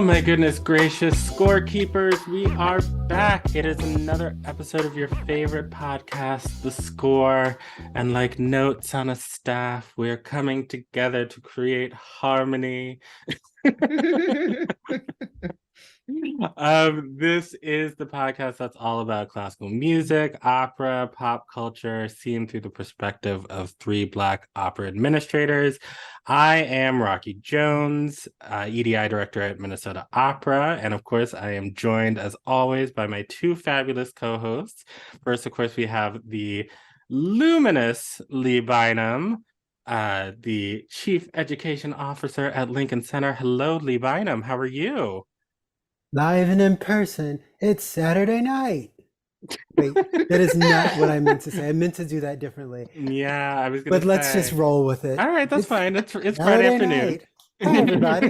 my goodness gracious, Scorekeepers, we are back. It is another episode of your favorite podcast, The Score. And like notes on a staff, we're coming together to create harmony. This is the podcast that's all about classical music, opera, pop culture, seen through the perspective of three Black opera administrators. I am Rocky Jones, EDI director at Minnesota Opera, and of course, I am joined as always by my two fabulous co-hosts. First, of course, we have the luminous Lee Bynum, the Chief Education Officer at Lincoln Center. Hello, Lee Bynum. How are you? Live and in person, it's Saturday night. Wait, that is not what I meant to say. I meant to do that differently. Yeah, I was gonna But let's say. just roll with it. All right, that's It's fine. It's Friday Saturday afternoon. night. Hi, everybody.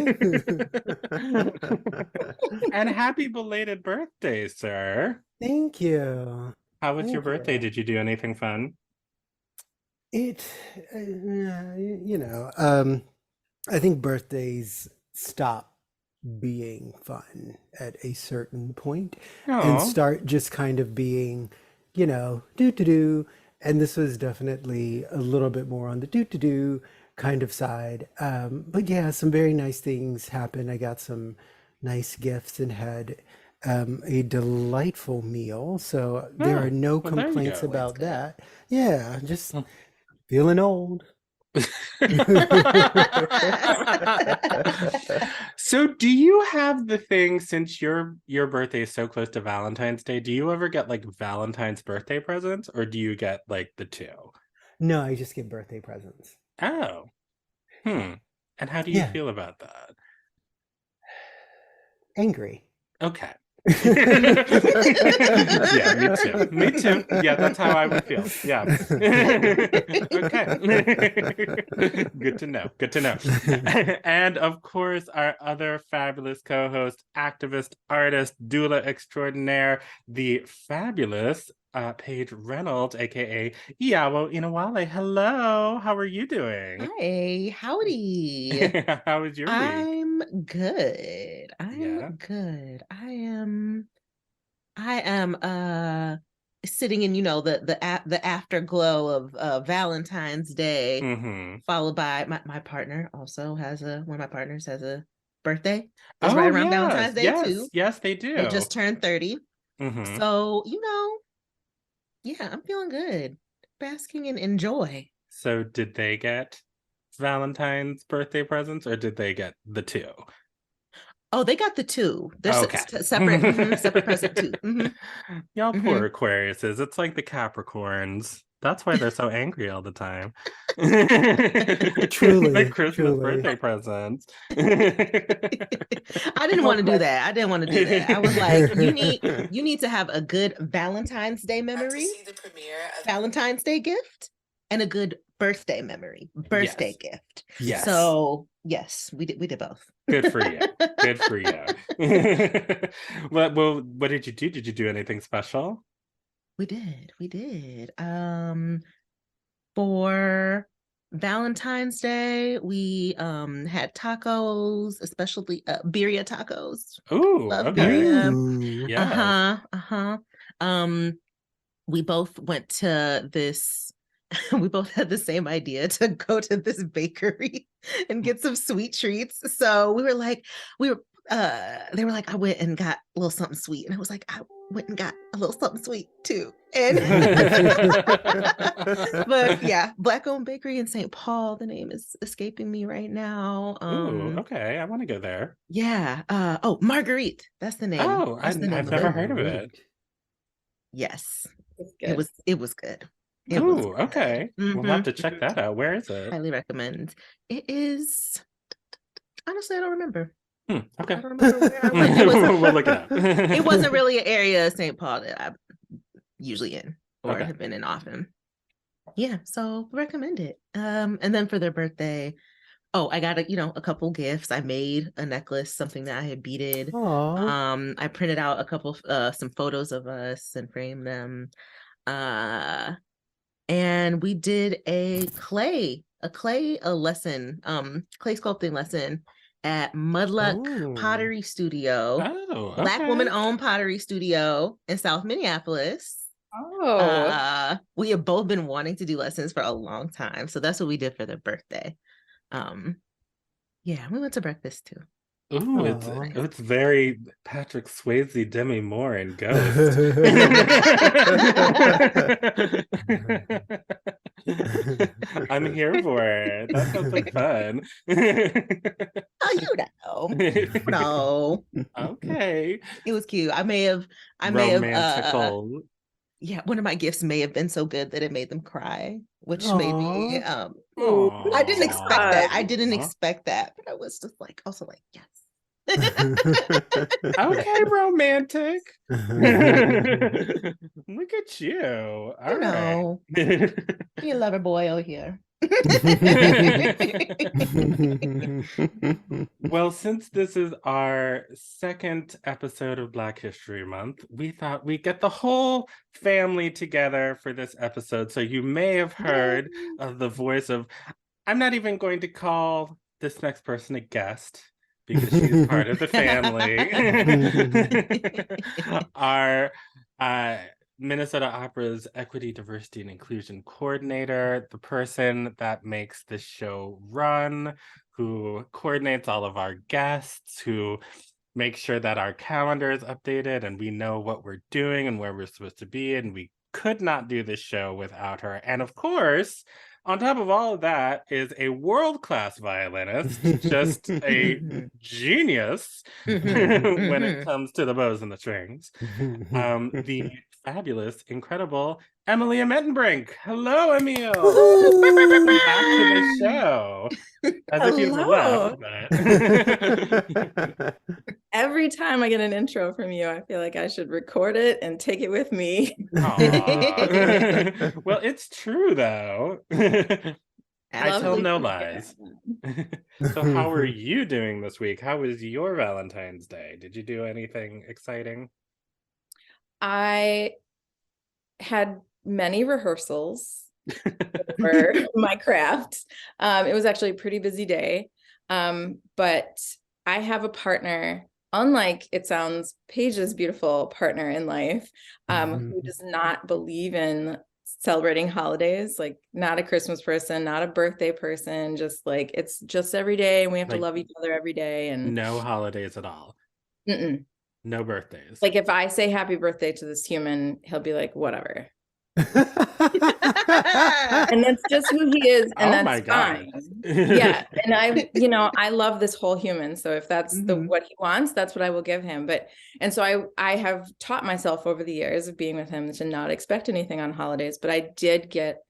And happy belated birthday, sir. Thank you. How was your Thank birthday? you. Did you do anything fun? It, you know, I think birthdays stop being fun at a certain point and Oh, start just kind of being, do. And this was definitely a little bit more on the do kind of side. But yeah, some very nice things happened. I got some nice gifts and had a delightful meal. So there are oh, no well, there you complaints go. Always about good. that. Yeah, just feeling old. So do you have the thing, since your birthday is so close to Valentine's Day, do you ever get like Valentine's birthday presents, or do you get like the two? No, I just get birthday presents. Oh, hmm. And how do you Yeah, feel about that? angry. Okay. Yeah, me too. Me too. Yeah, that's how I would feel. Yeah. Okay. Good to know. Good to know. And of course, our other fabulous co-host, activist, artist, doula extraordinaire, the fabulous Paige Reynolds, aka Iyawo Inawale. Hello. How are you doing? Hi, howdy. How was your week? I'm good. Yeah. I'm good. I am sitting in, the afterglow of Valentine's Day, Mm-hmm. followed by my partner also has one of my partners has a birthday. It's Oh right around yes, Valentine's Day yes, too. yes, they They do. just turned 30. Mm-hmm. So, yeah, I'm feeling good. Basking in joy. So did they get Valentine's birthday presents, or did they get the two? Oh, they got the two. They're Okay. separate, separate present too. Y'all Hmm. poor Aquariuses. It's like the Capricorns. That's why they're so angry all the time. Like Truly, Christmas truly. birthday presents. I didn't want to do that. I didn't want to do that. I was like, you need to have a good Valentine's Day memory, Valentine's Day gift, and a good birthday memory, birthday Yes. gift. Yes. So yes, we did both. Good for you. Good for you. What did you do? Did you do anything special? We did. For Valentine's Day, we had tacos, especially birria tacos. Ooh, Love okay. birria. Ooh. Yes. Uh-huh. Um, we both went to this, we both had the same idea to go to this bakery and get some sweet treats. So they were like, I went and got a little something sweet. And I was like, I went and got a little something sweet too. And but yeah, Black owned bakery in St. Paul. The name is escaping me right now. Ooh, okay. I want to go there. Yeah. Marguerite. That's the name. Oh, That's the name I've of never it. heard of it. Marguerite. Yes. It's It good. was good. It was Ooh, good. okay. We'll have to check that out. Where is it? Highly recommend. It is, honestly, I don't remember. Okay. I don't remember where I went. We'll look it up. It wasn't really an area of St. Paul that I'm usually in or Okay. have been in often. Yeah, so recommend it. And then for their birthday, I got a couple gifts. I made a necklace, something that I had beaded. Oh, I printed out a couple some photos of us and framed them. And we did a clay lesson, clay sculpting lesson at Mudluck Oh. Pottery Studio, Oh, Black okay. woman-owned pottery studio in South Minneapolis. Oh, We have both been wanting to do lessons for a long time, so that's what we did for their birthday. Yeah, we went to breakfast too. Ooh, Aw. it's very Patrick Swayze, Demi Moore, and Ghost. I'm here for it. That sounds like fun. Oh, you know. Okay. It was cute. I may have Romantical. yeah, one of my gifts may have been so good that it made them cry, which made me I didn't expect that. I didn't expect that, but I was just like also like, yes. Okay, romantic. Look at you. All right. You lover boy over here. Well, since this is our second episode of Black History Month, we thought we'd get the whole family together for this episode. So you may have heard of the voice of, I'm not even going to call this next person a guest because she's part of the family. Our Minnesota Opera's Equity, Diversity, and Inclusion Coordinator, the person that makes this show run, who coordinates all of our guests, who makes sure that our calendar is updated and we know what we're doing and where we're supposed to be. And we could not do this show without her. And of course, on top of all of that is a world-class violinist, just a genius when it comes to the bows and the strings. The fabulous, incredible Emilia Mettenbrink. Hello, Emil. Welcome back to the show. As if you've left, but... Every time I get an intro from you, I feel like I should record it and take it with me. Well, it's true though. I tell no lies. So how are you doing this week? How was your Valentine's Day? Did you do anything exciting? I had many rehearsals for my craft. It was actually a pretty busy day. But I have a partner, unlike it sounds, Paige's beautiful partner in life, who does not believe in celebrating holidays, like not a Christmas person, not a birthday person, just like it's just every day and we have to love each other every day. And no holidays at all. No birthdays. Like if I say happy birthday to this human, he'll be like, whatever. And that's just who he is, and that's fine. Yeah, and I love this whole human, so if that's what he wants, that's what I will give him. And so I have taught myself over the years of being with him to not expect anything on holidays, but I did get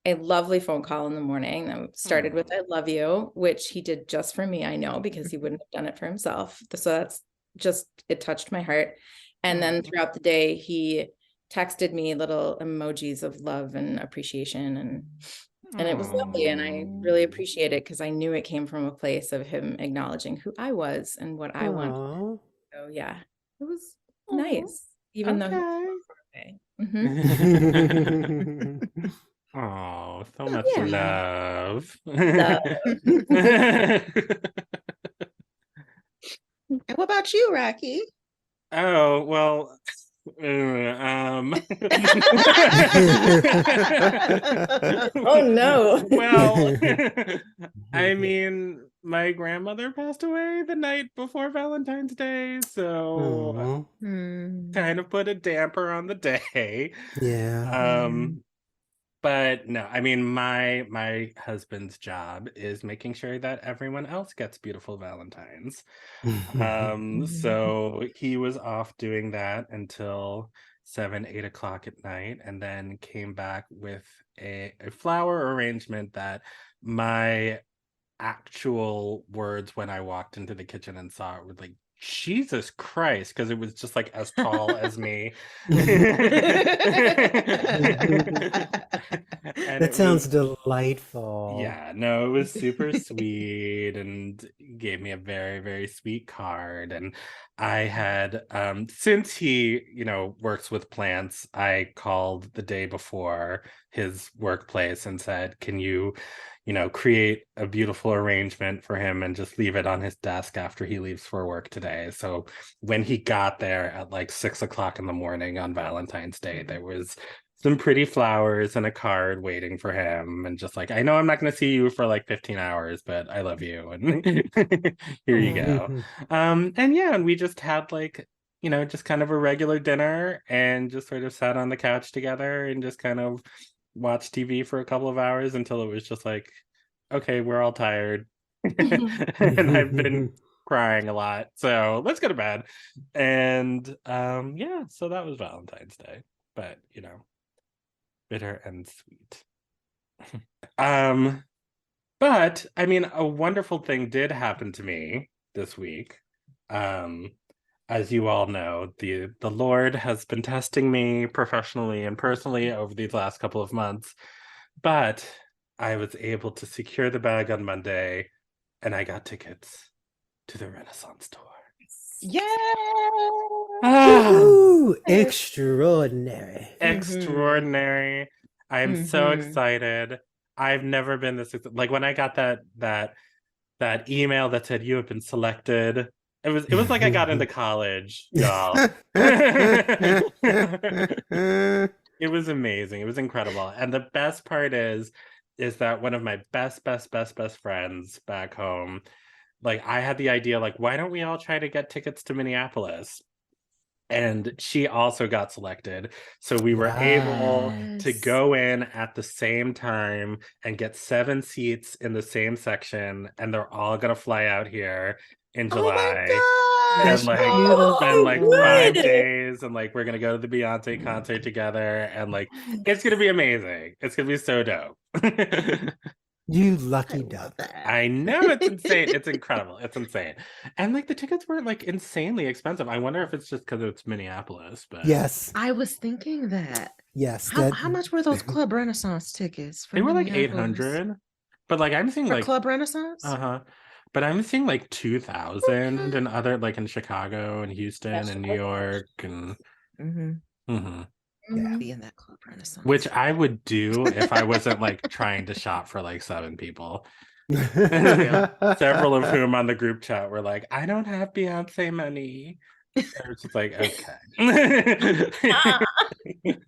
a lovely phone call in the morning that started with "I love you," which he did just for me, I know, because he wouldn't have done it for himself. So that's just, it touched my heart. And then throughout the day, he texted me little emojis of love and appreciation, and it was lovely, and I really appreciate it because I knew it came from a place of him acknowledging who I was and what I wanted. So yeah, it was nice, even though he was oh, so much love. And what about you, Rocky? Oh, well, oh no. Well, I mean, my grandmother passed away the night before Valentine's Day, so kind of put a damper on the day. Yeah. But no, I mean, my husband's job is making sure that everyone else gets beautiful Valentines. So he was off doing that until 7-8 o'clock at night, and then came back with a flower arrangement that my actual words when I walked into the kitchen and saw it were like, Jesus Christ, because it was just like as tall as me. That sounds delightful. Yeah, no, it was super sweet, and gave me a very, very sweet card. And I had, since he, works with plants, I called the day before his workplace and said, can you, create a beautiful arrangement for him and just leave it on his desk after he leaves for work today. So when he got there at like 6 o'clock in the morning on Valentine's Day, there was some pretty flowers and a card waiting for him, and just like, I know I'm not going to see you for like 15 hours, but I love you, and here you go. And we just had like, just kind of a regular dinner and just sort of sat on the couch together and just kind of watched TV for a couple of hours until it was just like, okay, we're all tired. And I've been crying a lot, so let's go to bed. And so that was Valentine's Day, but bitter and sweet. But I mean, a wonderful thing did happen to me this week. As you all know, the Lord has been testing me professionally and personally over these last couple of months, but I was able to secure the bag on Monday, and I got tickets to the Renaissance tour. Yeah. Ooh, extraordinary. Extraordinary. I'm so excited. I've never been this like when I got that email that said you have been selected. It was like I got into college, y'all. It was amazing. It was incredible. And the best part is that one of my best friends back home, like, I had the idea, like, why don't we all try to get tickets to Minneapolis? And she also got selected. So we were able to go in at the same time and get 7 seats in the same section. And they're all going to fly out here in July. And like spend like 5 days, and like we're gonna go to the Beyonce concert together, and like it's gonna be amazing. It's gonna be so dope. You lucky duck. I know, it's insane. It's incredible. It's insane. And like the tickets weren't like insanely expensive. I wonder if it's just because it's Minneapolis, but yes, I was thinking that. Yes. How much were those Club Renaissance tickets? They were like 800, but like I'm seeing for like Club Renaissance. But I'm seeing like 2,000 and other, like in Chicago and Houston and New York and Be in that Club Renaissance, which I would do if I wasn't like trying to shop for like 7 people. Several of whom on the group chat were like, I don't have Beyonce money. I was just like, okay.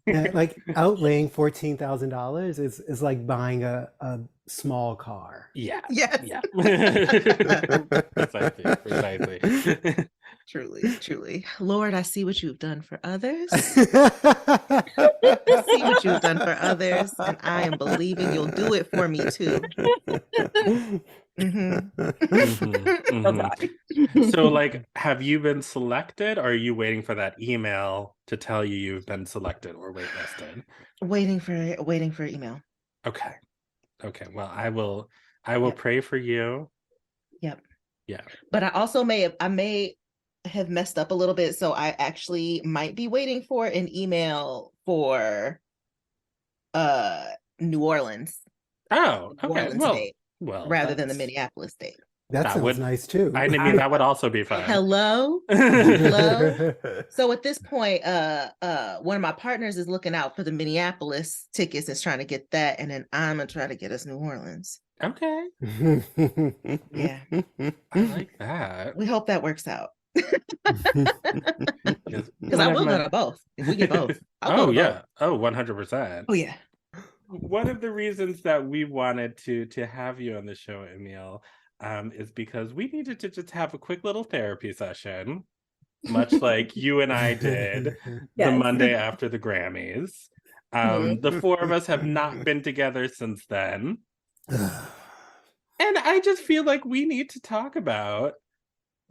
Yeah, like outlaying $14,000 is like buying a small car. Yeah. Yes. Yeah. Precisely. Truly. Lord, I see what you've done for others. I see what you've done for others, and I am believing you'll do it for me too. So like, have you been selected, or are you waiting for that email to tell you you've been selected or waitlisted? Waiting for email. Okay. Well, I will pray for you. Yep. Yeah. But I may have messed up a little bit, so I actually might be waiting for an email for New Orleans. Oh, okay. Well, rather than the Minneapolis date. That sounds nice too. I mean, that would also be fun. Hello. So at this point, one of my partners is looking out for the Minneapolis tickets, is trying to get that, and then I'm gonna try to get us New Orleans. Okay. Yeah. I like that. We hope that works out. Because I will go to both. If we get both. Oh yeah. Oh, 100%. Oh yeah. One of the reasons that we wanted to have you on the show, Emile, is because we needed to just have a quick little therapy session, much like you and I did the Monday after the Grammys. The 4 of us have not been together since then. And I just feel like we need to talk about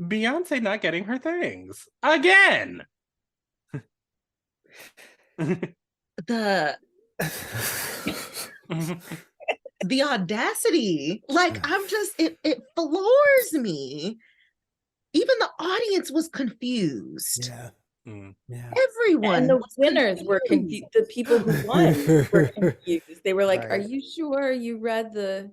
Beyonce not getting her things again. The audacity, like, I'm just, it floors me. Even the audience was confused. Yeah. And Everyone the winners were confused. The people who won were confused. They were like, Right. "Are you sure you read the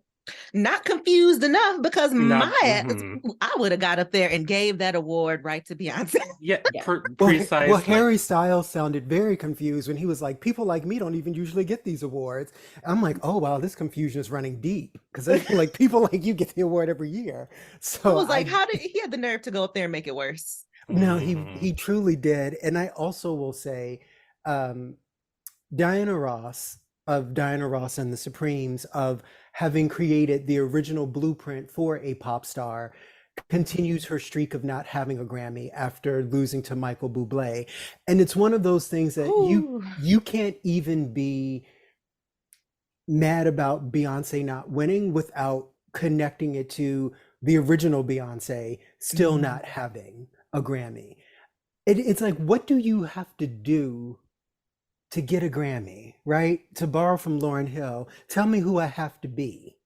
Not confused enough because Not, my ass, I would have got up there and gave that award right to Beyonce. yeah, Well, precisely. Harry Styles sounded very confused when he was like, people like me don't even usually get these awards. I'm like, oh, wow, this confusion is running deep because I feel like people like you get the award every year. So I was like, how did he have the nerve to go up there and make it worse? No, he truly did. And I also will say, um, Diana Ross of Diana Ross and the Supremes, of having created the original blueprint for a pop star, continues her streak of not having a Grammy after losing to Michael Bublé. And it's one of those things that you can't even be mad about Beyonce not winning without connecting it to the original Beyonce still not having a Grammy. It's like, what do you have to do to get a Grammy, right? To borrow from Lauryn Hill, tell me who I have to be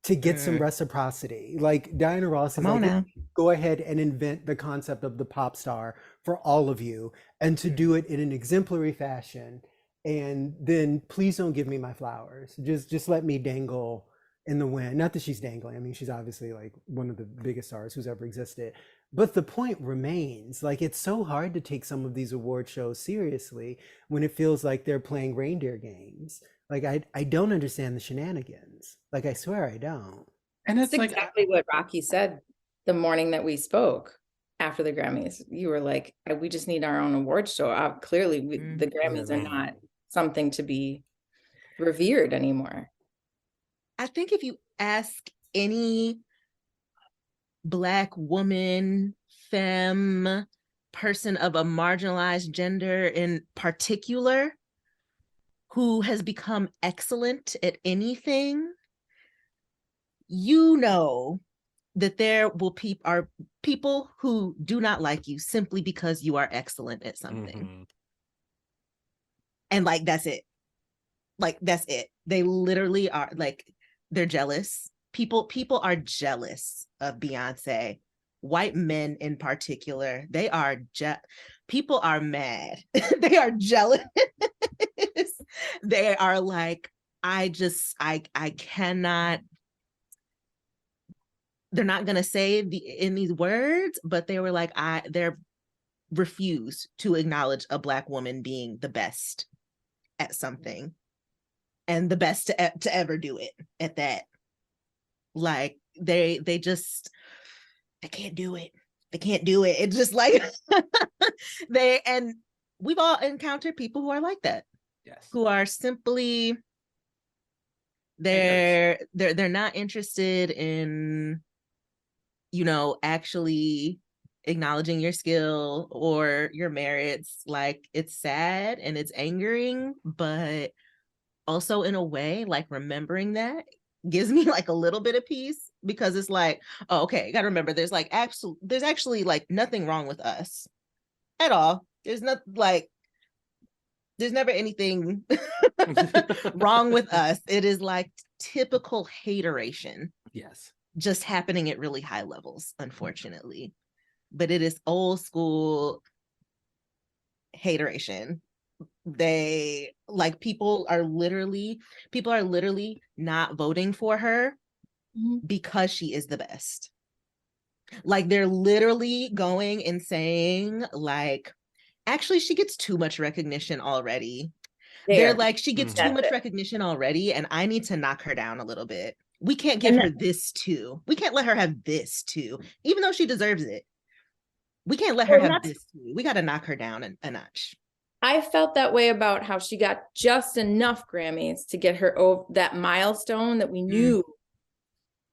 to get some reciprocity. Like Diana Ross is like, go ahead and invent the concept of the pop star for all of you, and to do it in an exemplary fashion. And then please don't give me my flowers. Just let me dangle in the wind. Not that she's dangling. I mean, she's obviously like one of the biggest stars who's ever existed. But the point remains, like, it's so hard to take some of these award shows seriously when it feels like they're playing reindeer games. Like, I don't understand the shenanigans. Like, I swear I don't. And it's like exactly what Rocky said the morning that we spoke after the Grammys. You were like, we just need our own award show. Clearly, the Grammys are not something to be revered anymore. I think if you ask any Black woman, femme, person of a marginalized gender in particular, who has become excellent at anything, you know that there will are people who do not like you simply because you are excellent at something. And like, that's it. Like, that's it. They literally are like, they're jealous. People are jealous of Beyonce. White men in particular, they are people are mad. They are jealous. They are like, I cannot. They're not gonna say in these words, but they were like, they're refused to acknowledge a Black woman being the best at something, and the best to ever do it at that. Like, they can't do it. They can't do it. It's just like and we've all encountered people who are like that. Yes. Who are simply they're not interested in, you know, actually acknowledging your skill or your merits. Like, it's sad and it's angering, but also in a way, like, remembering that gives me like a little bit of peace, because it's like, oh, okay, you gotta remember, there's actually like nothing wrong with us at all. There's not like, there's never anything wrong with us. It is like typical hateration. Yes. Just happening at really high levels, unfortunately. But it is old school hateration. They like, people are literally not voting for her because she is the best. Like, they're literally going and saying, like, actually, she gets too much recognition already. They're like, she gets too much recognition already, and I need to knock her down a little bit. We can't give her this too. We can't let her have this too, even though she deserves it. We can't let her have this too. We got to knock her down a notch. I felt that way about how she got just enough Grammys to get her over that milestone that we knew.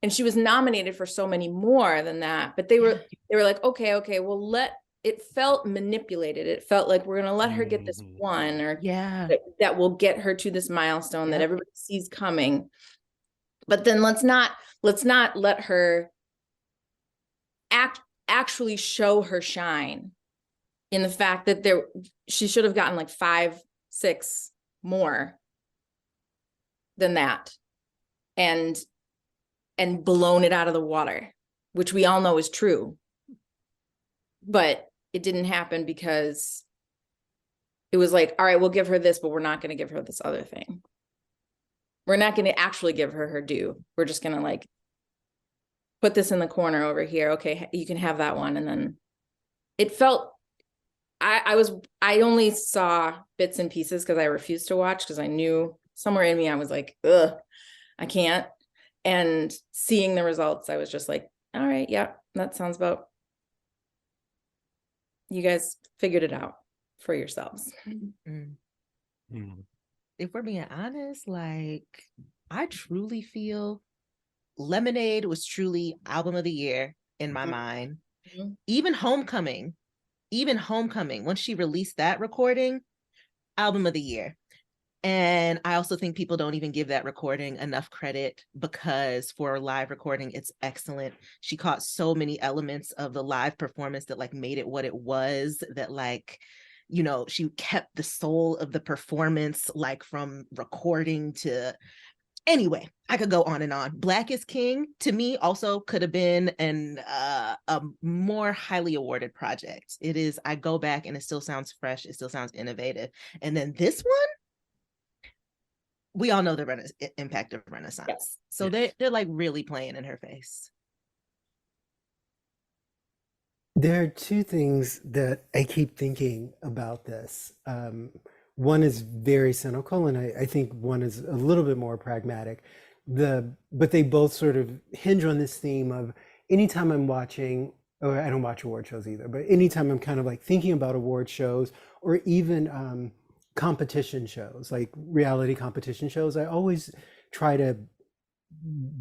And she was nominated for so many more than that. But they were like, okay, well, it felt manipulated. It felt like, we're going to let her get this one, or that will get her to this milestone that everybody sees coming. But then let's not let her actually show her shine in the fact that she should have gotten like 5, 6 more than that, and blown it out of the water, which we all know is true. But it didn't happen because it was like, all right, we'll give her this, but we're not going to give her this other thing. We're not going to actually give her her due. We're just going to like put this in the corner over here. Okay, you can have that one. And then it felt, I only saw bits and pieces because I refused to watch, because I knew somewhere in me I was like, ugh, I can't. And seeing the results, I was just like, all right, yeah, that sounds about, you guys figured it out for yourselves. If we're being honest, like, I truly feel Lemonade was truly album of the year in my mind. Even Homecoming, once she released that recording, album of the year. And I also think people don't even give that recording enough credit, because for a live recording, it's excellent. She caught so many elements of the live performance that like made it what it was, that like, you know, she kept the soul of the performance, like from recording to, anyway, I could go on and on. Black is King, to me, also could have been a more highly awarded project. It is, I go back and it still sounds fresh. It still sounds innovative. And then this one, we all know the impact of Renaissance. Yes. So they're like really playing in her face. There are two things that I keep thinking about this. One is very cynical, and I think one is a little bit more pragmatic. But they both sort of hinge on this theme of anytime I'm watching, or I don't watch award shows either, but anytime I'm kind of like thinking about award shows, or even competition shows, like reality competition shows, I always try to,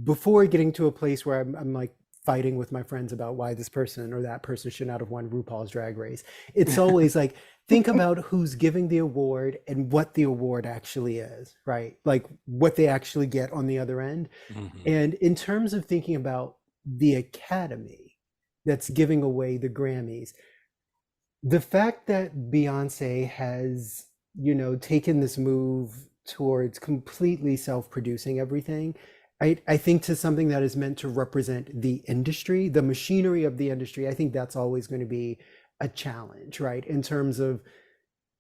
before getting to a place where I'm like fighting with my friends about why this person or that person should not have won RuPaul's Drag Race, it's always like, think about who's giving the award and what the award actually is, right? Like what they actually get on the other end. And in terms of thinking about the Academy that's giving away the Grammys, the fact that Beyonce has, you know, taken this move towards completely self-producing everything, I think to something that is meant to represent the industry, the machinery of the industry, I think that's always going to be a challenge, right? In terms of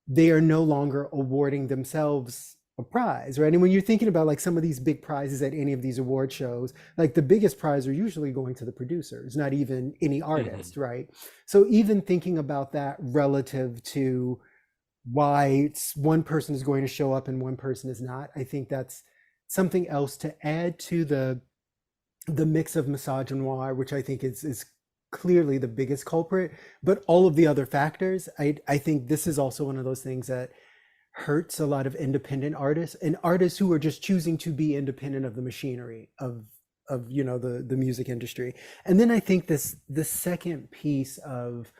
they are no longer awarding themselves a prize, right? And when you're thinking about like some of these big prizes at any of these award shows, like the biggest prize are usually going to the producers, not even any artist, right? So even thinking about that relative to why one person is going to show up and one person is not, I think that's something else to add to the mix of misogynoir, which I think is clearly the biggest culprit. But all of the other factors, I think this is also one of those things that hurts a lot of independent artists and artists who are just choosing to be independent of the machinery of you know, the music industry. And then I think the second piece of,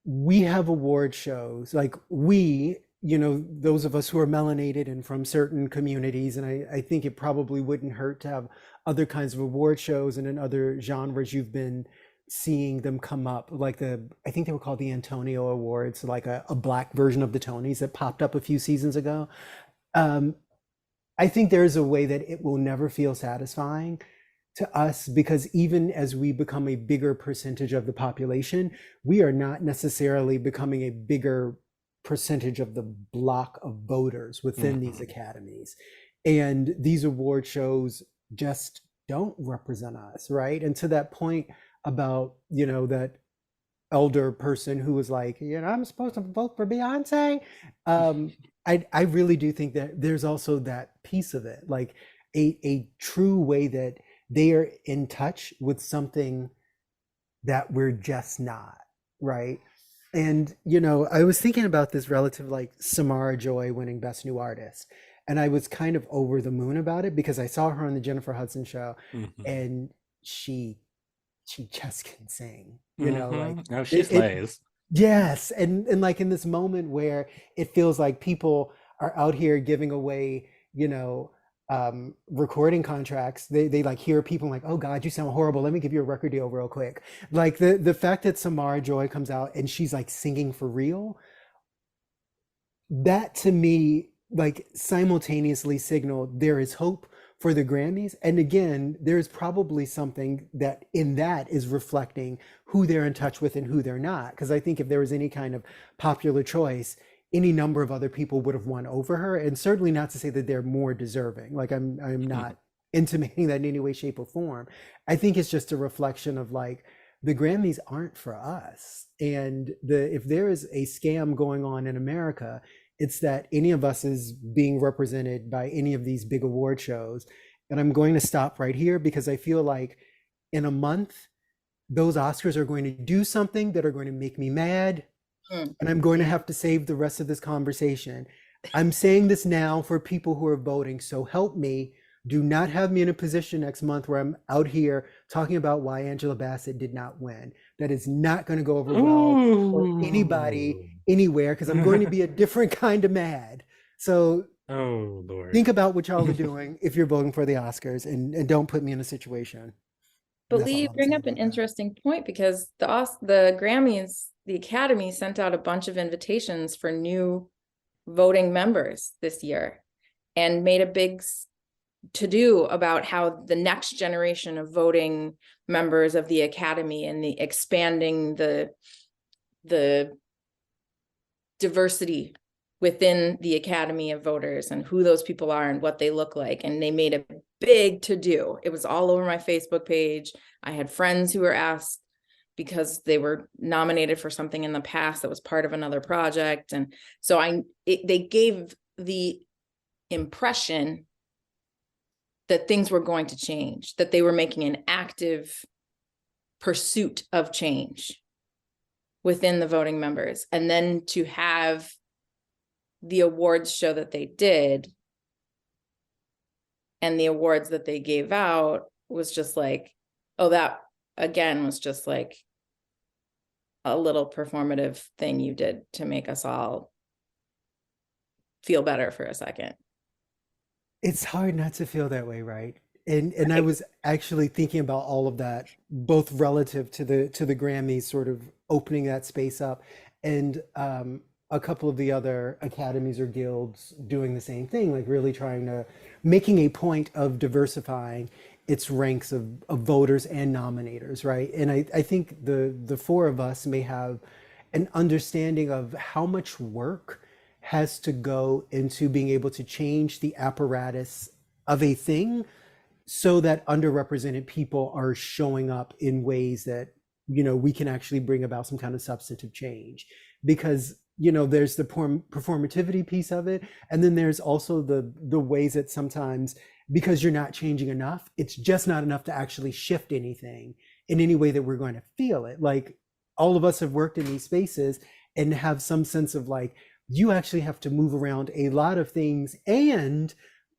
we have award shows, like we, you know, those of us who are melanated and from certain communities, and I think it probably wouldn't hurt to have other kinds of award shows, and in other genres you've been seeing them come up, like I think they were called the Antonio Awards, like a black version of the Tonys that popped up a few seasons ago. I think there is a way that it will never feel satisfying to us, because even as we become a bigger percentage of the population, we are not necessarily becoming a bigger percentage of the block of voters within these academies. And these award shows just don't represent us, right? And to that point about, you know, that elder person who was like, you know, I'm supposed to vote for Beyonce. I really do think that there's also that piece of it, like a true way that they are in touch with something that we're just not, right? And, you know, I was thinking about this relative, like Samara Joy winning Best New Artist. And I was kind of over the moon about it because I saw her on the Jennifer Hudson show and she just can sing, you know, like oh, she slays. Yes. And like in this moment where it feels like people are out here giving away, you know, recording contracts, they like hear people like, oh God, you sound horrible, let me give you a record deal real quick. Like the fact that Samara Joy comes out and she's like singing for real, that to me like simultaneously signaled there is hope for the Grammys. And again, there's probably something that in that is reflecting who they're in touch with and who they're not, because I think if there was any kind of popular choice, any number of other people would have won over her, and certainly not to say that they're more deserving. Like I'm not intimating that in any way, shape, or form. I think it's just a reflection of like the Grammys aren't for us, and if there is a scam going on in America, it's that any of us is being represented by any of these big award shows. And I'm going to stop right here because I feel like in a month, those Oscars are going to do something that are going to make me mad. And I'm going to have to save the rest of this conversation. I'm saying this now for people who are voting. So help me. Do not have me in a position next month where I'm out here talking about why Angela Bassett did not win. That is not going to go over well for anybody anywhere, because I'm going to be a different kind of mad. So Lord. Think about what y'all are doing if you're voting for the Oscars, and don't put me in a situation. But Lee, you bring up an interesting point, because the Grammys, the Academy sent out a bunch of invitations for new voting members this year and made a big to-do about how the next generation of voting members of the Academy and the expanding the diversity within the Academy of voters and who those people are and what they look like. And they made a big to-do. It was all over my Facebook page. I had friends who were asked because they were nominated for something in the past that was part of another project. And so they gave the impression that things were going to change, that they were making an active pursuit of change within the voting members. And then to have the awards show that they did, and the awards that they gave out was just like, oh, that again was just like a little performative thing you did to make us all feel better for a second. It's hard not to feel that way, right? And I was actually thinking about all of that, both relative to the Grammys sort of opening that space up, and a couple of the other academies or guilds doing the same thing, like really making a point of diversifying its ranks of voters and nominators, right? And I think the four of us may have an understanding of how much work has to go into being able to change the apparatus of a thing so that underrepresented people are showing up in ways that, we can actually bring about some kind of substantive change. Because, there's the performativity piece of it. And then there's also the ways that sometimes, because you're not changing enough, it's just not enough to actually shift anything in any way that we're going to feel it. Like, all of us have worked in these spaces and have some sense of like, you actually have to move around a lot of things and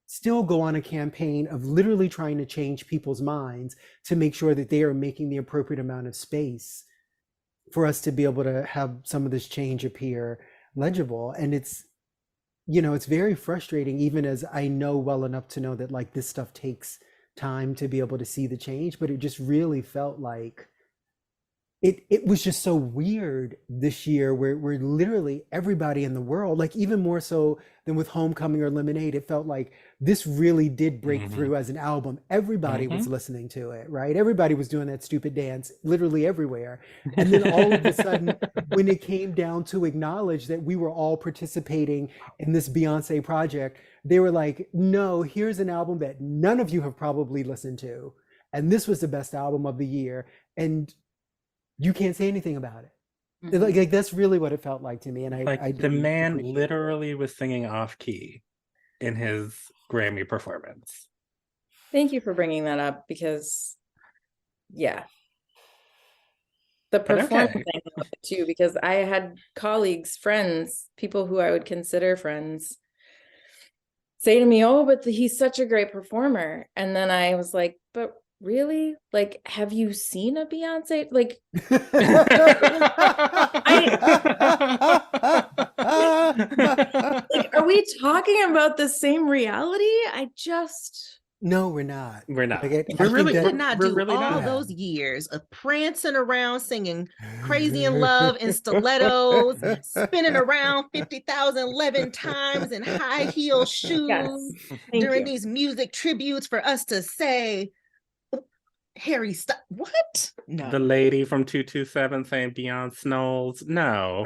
still go on a campaign of literally trying to change people's minds to make sure that they are making the appropriate amount of space for us to be able to have some of this change appear legible. And it's very frustrating, even as I know well enough to know that like this stuff takes time to be able to see the change, but it just really felt like it was just so weird this year where literally everybody in the world, like even more so than with Homecoming or Lemonade, it felt like this really did break through as an album. Everybody was listening to it, right? Everybody was doing that stupid dance literally everywhere. And then all of a sudden, when it came down to acknowledge that we were all participating in this Beyoncé project, they were like, no, here's an album that none of you have probably listened to. And this was the best album of the year. And you can't say anything about it. Like that's really what it felt like to me. And I the man literally was singing off key in his Grammy performance. Thank you for bringing that up, because the performance thing too, because I had colleagues, friends, people who I would consider friends say to me, oh, but he's such a great performer. And then I was like, but really? Like, have you seen a Beyonce? Like, like, are we talking about the same reality? No, we're not. We're not. We did not do all those years of prancing around singing Crazy in Love in stilettos, spinning around 50,011 times in high heel shoes during these music tributes for us to say, Harry Styles. What? No. The lady from 227 saying Beyonce Knowles. No.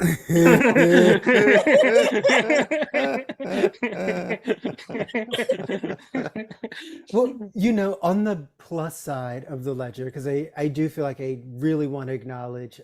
Well, on the plus side of the ledger, because I do feel like I really want to acknowledge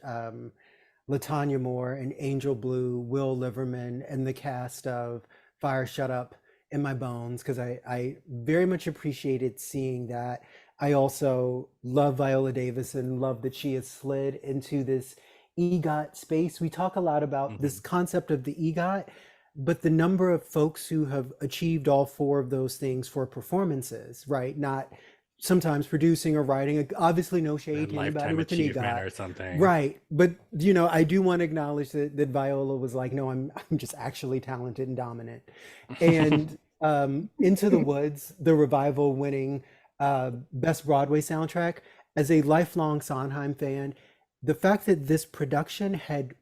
LaTanya Moore and Angel Blue, Will Liverman, and the cast of Fire Shut Up in My Bones, because I very much appreciated seeing that. I also love Viola Davis and love that she has slid into this EGOT space. We talk a lot about this concept of the EGOT, but the number of folks who have achieved all four of those things for performances, right? Not sometimes producing or writing, obviously no shade to anybody with an EGOT or something. Right. But, I do want to acknowledge that Viola was like, no, I'm just actually talented and dominant. And Into the Woods, the revival winning Best Broadway soundtrack, as a lifelong Sondheim fan, the fact that this production had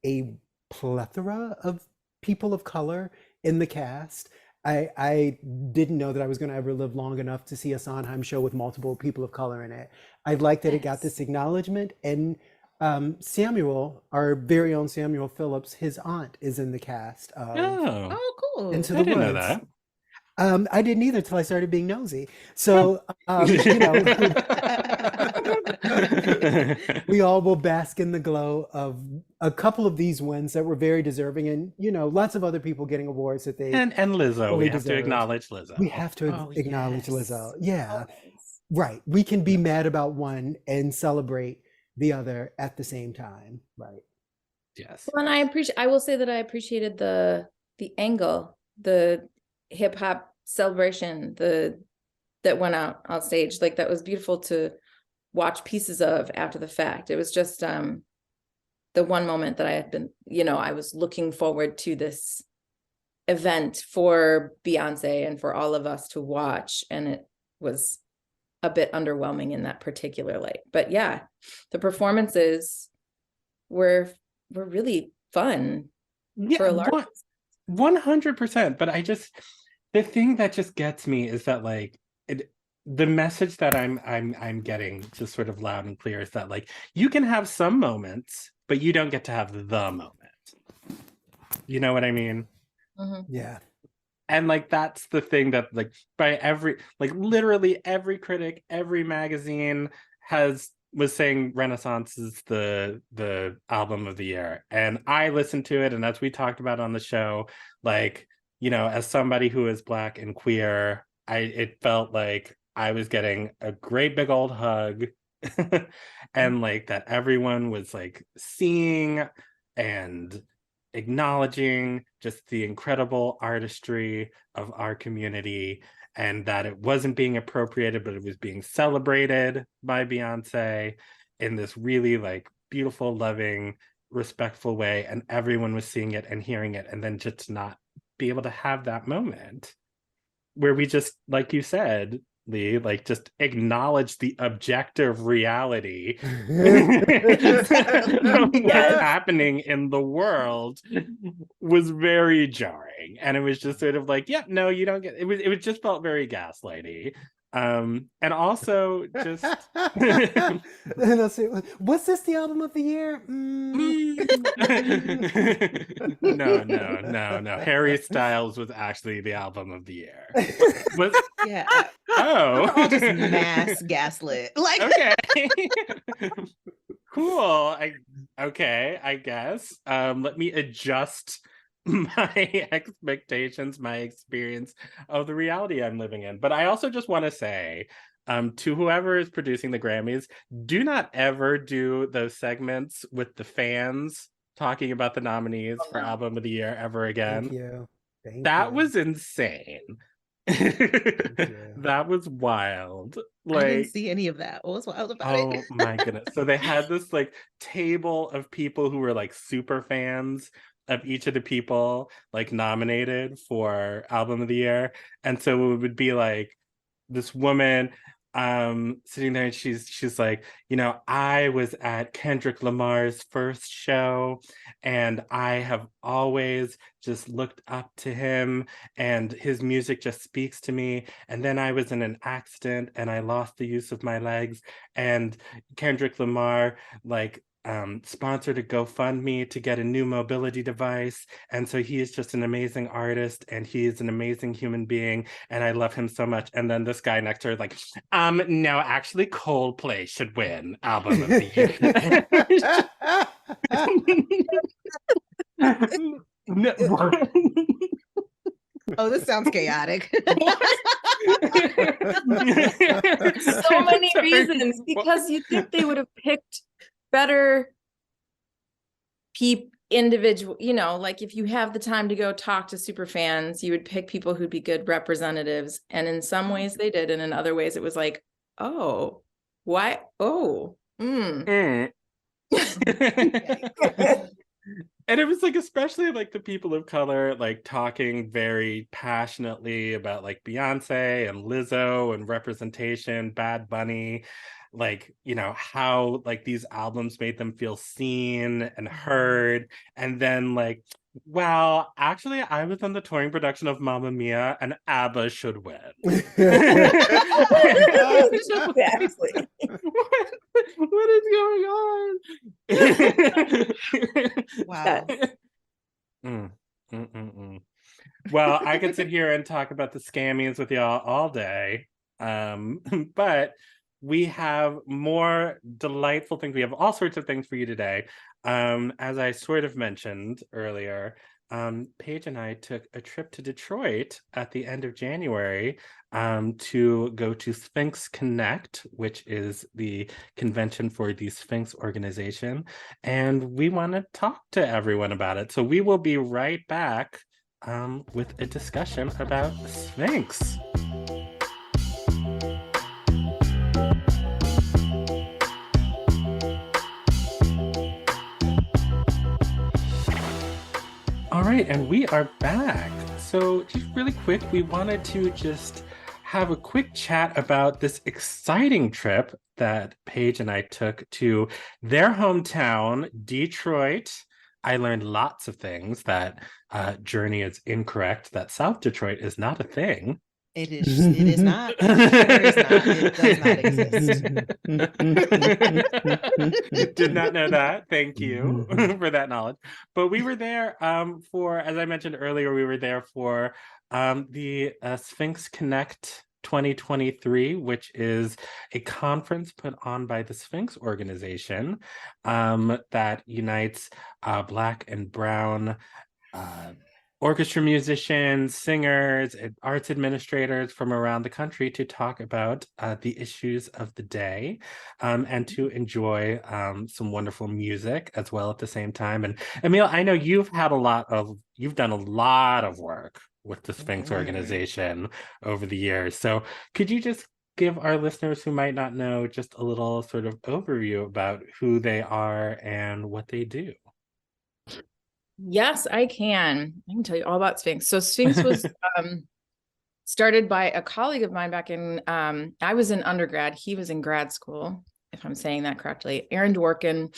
a plethora of people of color in the cast, I didn't know that I was going to ever live long enough to see a Sondheim show with multiple people of color in it. I like that it got this acknowledgement. And Samuel, our very own Samuel Phillips, his aunt is in the cast of cool. Into the I didn't Woods. know that. I didn't either till I started being nosy. So, we all will bask in the glow of a couple of these wins that were very deserving, and lots of other people getting awards that they and Lizzo. fully We have to deserved. acknowledge Lizzo. We have to acknowledge yes. Lizzo. Yeah, right. We can be mad about one and celebrate the other at the same time. Right. Yes. Well, and I will say that I appreciated the angle, the hip hop celebration that went out on stage. Like, that was beautiful to watch pieces of after the fact. It was just the one moment that I had been, I was looking forward to this event for Beyonce and for all of us to watch, and it was a bit underwhelming in that particular light. But yeah, the performances were really fun for a large 100%. But the thing that just gets me is that the message that I'm getting just sort of loud and clear is that you can have some moments, but you don't get to have the moment. You know what I mean? Yeah. And that's the thing that by literally every critic, every magazine was saying Renaissance is the album of the year. And I listened to it, and as we talked about on the show, as somebody who is Black and queer, it felt like I was getting a great big old hug and that everyone was seeing and acknowledging just the incredible artistry of our community, and that it wasn't being appropriated, but it was being celebrated by Beyonce in this really beautiful, loving, respectful way. And everyone was seeing it and hearing it, and then just not be able to have that moment where we just, like you said, Lee, just acknowledge the objective reality of what's happening in the world was very jarring. And it was just sort of no, you don't get it. It just felt very gaslighty. And also just and I'll say, was this the album of the year? No. Harry Styles was actually the album of the year. Yeah. Oh, all just mass gaslit. Okay. Cool. I guess. Let me adjust my expectations, my experience of the reality I'm living in. But I also just want to say, to whoever is producing the Grammys, do not ever do those segments with the fans talking about the nominees for Album of the Year ever again. Thank you. That was insane. That was wild. I didn't see any of that. What was wild about it? Oh my goodness. So they had this table of people who were super fans of each of the people nominated for Album of the Year. And so it would be this woman, sitting there, and she's like, you know, I was at Kendrick Lamar's first show, and I have always just looked up to him, and his music just speaks to me. And then I was in an accident and I lost the use of my legs, and Kendrick Lamar like sponsored a GoFundMe to get a new mobility device. And so he is just an amazing artist, and he is an amazing human being, and I love him so much. And then this guy next to her is like, no, actually Coldplay should win album of the year. Oh, this sounds chaotic. So many reasons, because you think they would have picked better individual, you know, like if you have the time to go talk to super fans, you would pick people who'd be good representatives. And in some ways they did, and in other ways it was like, oh, why? Oh, And it was like, especially like the people of color, like talking very passionately about like Beyonce and Lizzo and representation, Bad Bunny, like, you know, how like these albums made them feel seen and heard. And then like, well, actually, I was on the touring production of Mamma Mia, and ABBA should win. exactly. What is going on? Wow. Well, I could sit here and talk about the scammies with y'all all day, but we have more delightful things. We have all sorts of things for you today. As I sort of mentioned earlier, Paige and I took a trip to Detroit at the end of January to go to Sphinx Connect, which is the convention for the Sphinx Organization. And we want to talk to everyone about it. So we will be right back with a discussion about Sphinx. All right, and we are back. So just really quick, we wanted to just have a quick chat about this exciting trip that Paige and I took to their hometown, Detroit. I learned lots of things, that Journey is incorrect, that South Detroit is not a thing. It is not. It does not exist. Did not know that. Thank you for that knowledge. But we were there for, as I mentioned earlier, we were there for the Sphinx Connect 2023, which is a conference put on by the Sphinx Organization that unites Black and Brown orchestra musicians, singers, and arts administrators from around the country to talk about the issues of the day and to enjoy some wonderful music as well at the same time. And Emil, I know you've done a lot of work with the Sphinx Organization over the years. So could you just give our listeners who might not know just a little sort of overview about who they are and what they do? Yes, I can. I can tell you all about Sphinx. So Sphinx was started by a colleague of mine back in, I was in undergrad. He was in grad school, if I'm saying that correctly. Aaron Dworkin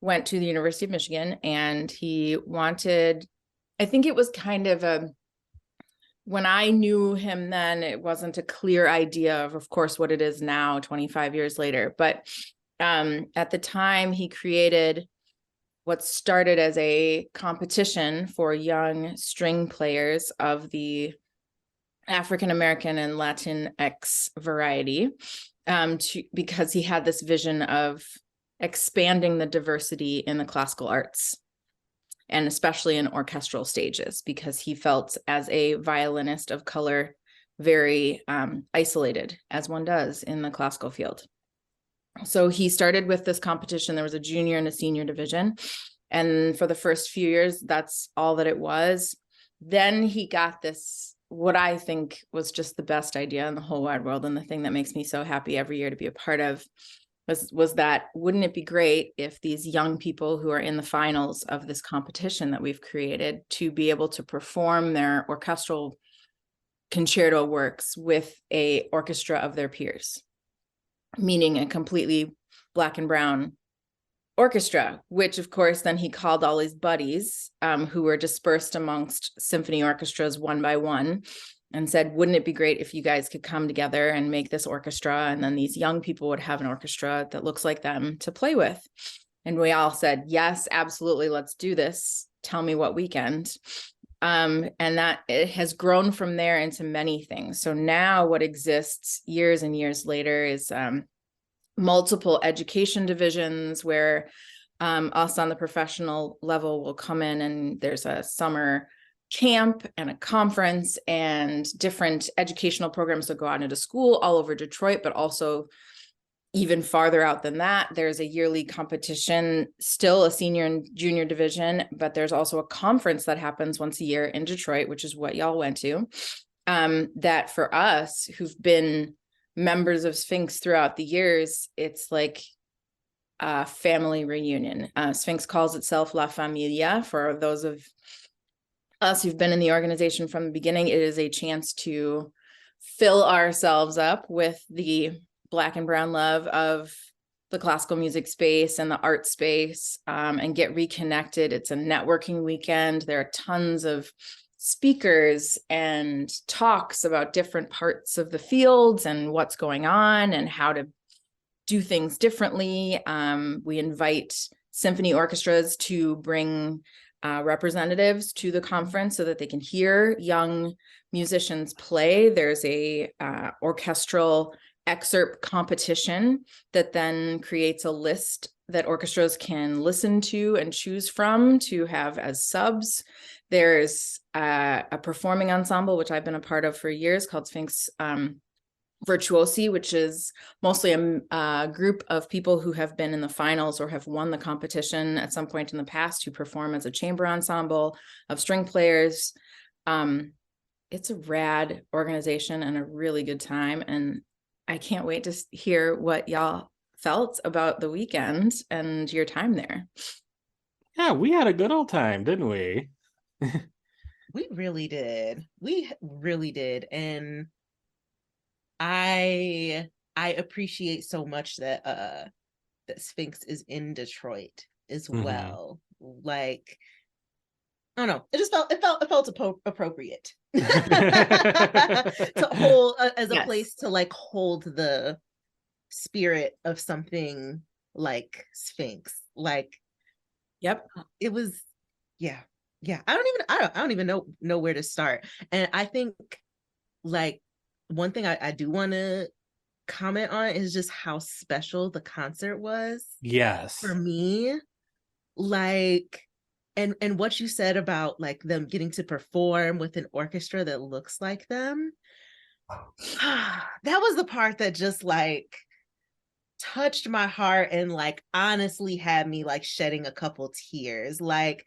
went to the University of Michigan, and he wanted, I think it was kind of when I knew him then, it wasn't a clear idea of course, what it is now, 25 years later. But at the time, he created what started as a competition for young string players of the African American and Latinx variety, because he had this vision of expanding the diversity in the classical arts, and especially in orchestral stages, because he felt as a violinist of color very isolated, as one does in the classical field. So he started with this competition. There was a junior and a senior division. And for the first few years, that's all that it was. Then he got this, what I think was just the best idea in the whole wide world, and the thing that makes me so happy every year to be a part of was that, wouldn't it be great if these young people who are in the finals of this competition that we've created to be able to perform their orchestral concerto works with a orchestra of their peers, meaning a completely Black and brown orchestra, which of course then he called all his buddies who were dispersed amongst symphony orchestras one by one and said, wouldn't it be great if you guys could come together and make this orchestra? And then these young people would have an orchestra that looks like them to play with. And we all said, yes, absolutely, let's do this. Tell me what weekend. And that it has grown from there into many things. So now what exists years and years later is multiple education divisions where us on the professional level will come in, and there's a summer camp and a conference and different educational programs that go out into school all over Detroit, but also even farther out than that. There's a yearly competition, still a senior and junior division, but there's also a conference that happens once a year in Detroit, which is what y'all went to, that for us who've been members of Sphinx throughout the years, it's like a family reunion. Sphinx calls itself La Familia. For those of us who've been in the organization from the beginning, it is a chance to fill ourselves up with the Black and brown love of the classical music space and the art space, and get reconnected. It's a networking weekend. There are tons of speakers and talks about different parts of the fields and what's going on and how to do things differently. We invite symphony orchestras to bring representatives to the conference so that they can hear young musicians play. There's a orchestral excerpt competition that then creates a list that orchestras can listen to and choose from to have as subs. There's a performing ensemble, which I've been a part of for years, called Sphinx Virtuosi, which is mostly a group of people who have been in the finals or have won the competition at some point in the past, who perform as a chamber ensemble of string players. It's a rad organization and a really good time. And I can't wait to hear what y'all felt about the weekend and your time there. Yeah, we had a good old time, didn't we? We really did. We really did. And I appreciate so much that that Sphinx is in Detroit as well. Like, I don't know, it felt appropriate to hold as a place to like hold the spirit of something like Sphinx. Like, yep, it was, yeah. I don't even know where to start. And I think like one thing I do want to comment on is just how special the concert was. Yes. For me, like, and what you said about like them getting to perform with an orchestra that looks like them. That was the part that just like touched my heart and like honestly had me like shedding a couple tears. Like,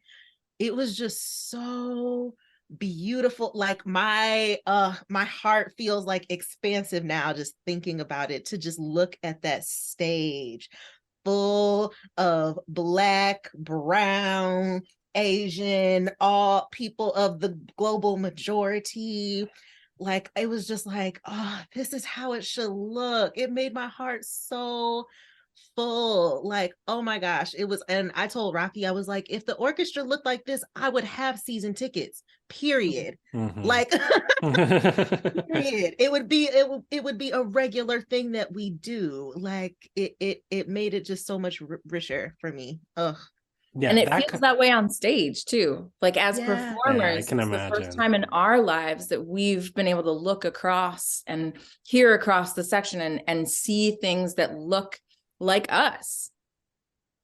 it was just so beautiful. Like my heart feels like expansive now just thinking about it, to just look at that stage full of Black, brown, Asian, all people of the global majority. Like, it was just like, oh, this is how it should look. It made my heart so full. Like, oh my gosh, it was. And I told Rocky, I was like, if the orchestra looked like this, I would have season tickets, period. Like, period. It would be a regular thing that we do. Like, it made it just so much richer for me. Ugh. Yeah, and it feels that way on stage too. Like, as performers, I can imagine. The first time in our lives that we've been able to look across and hear across the section and see things that look like us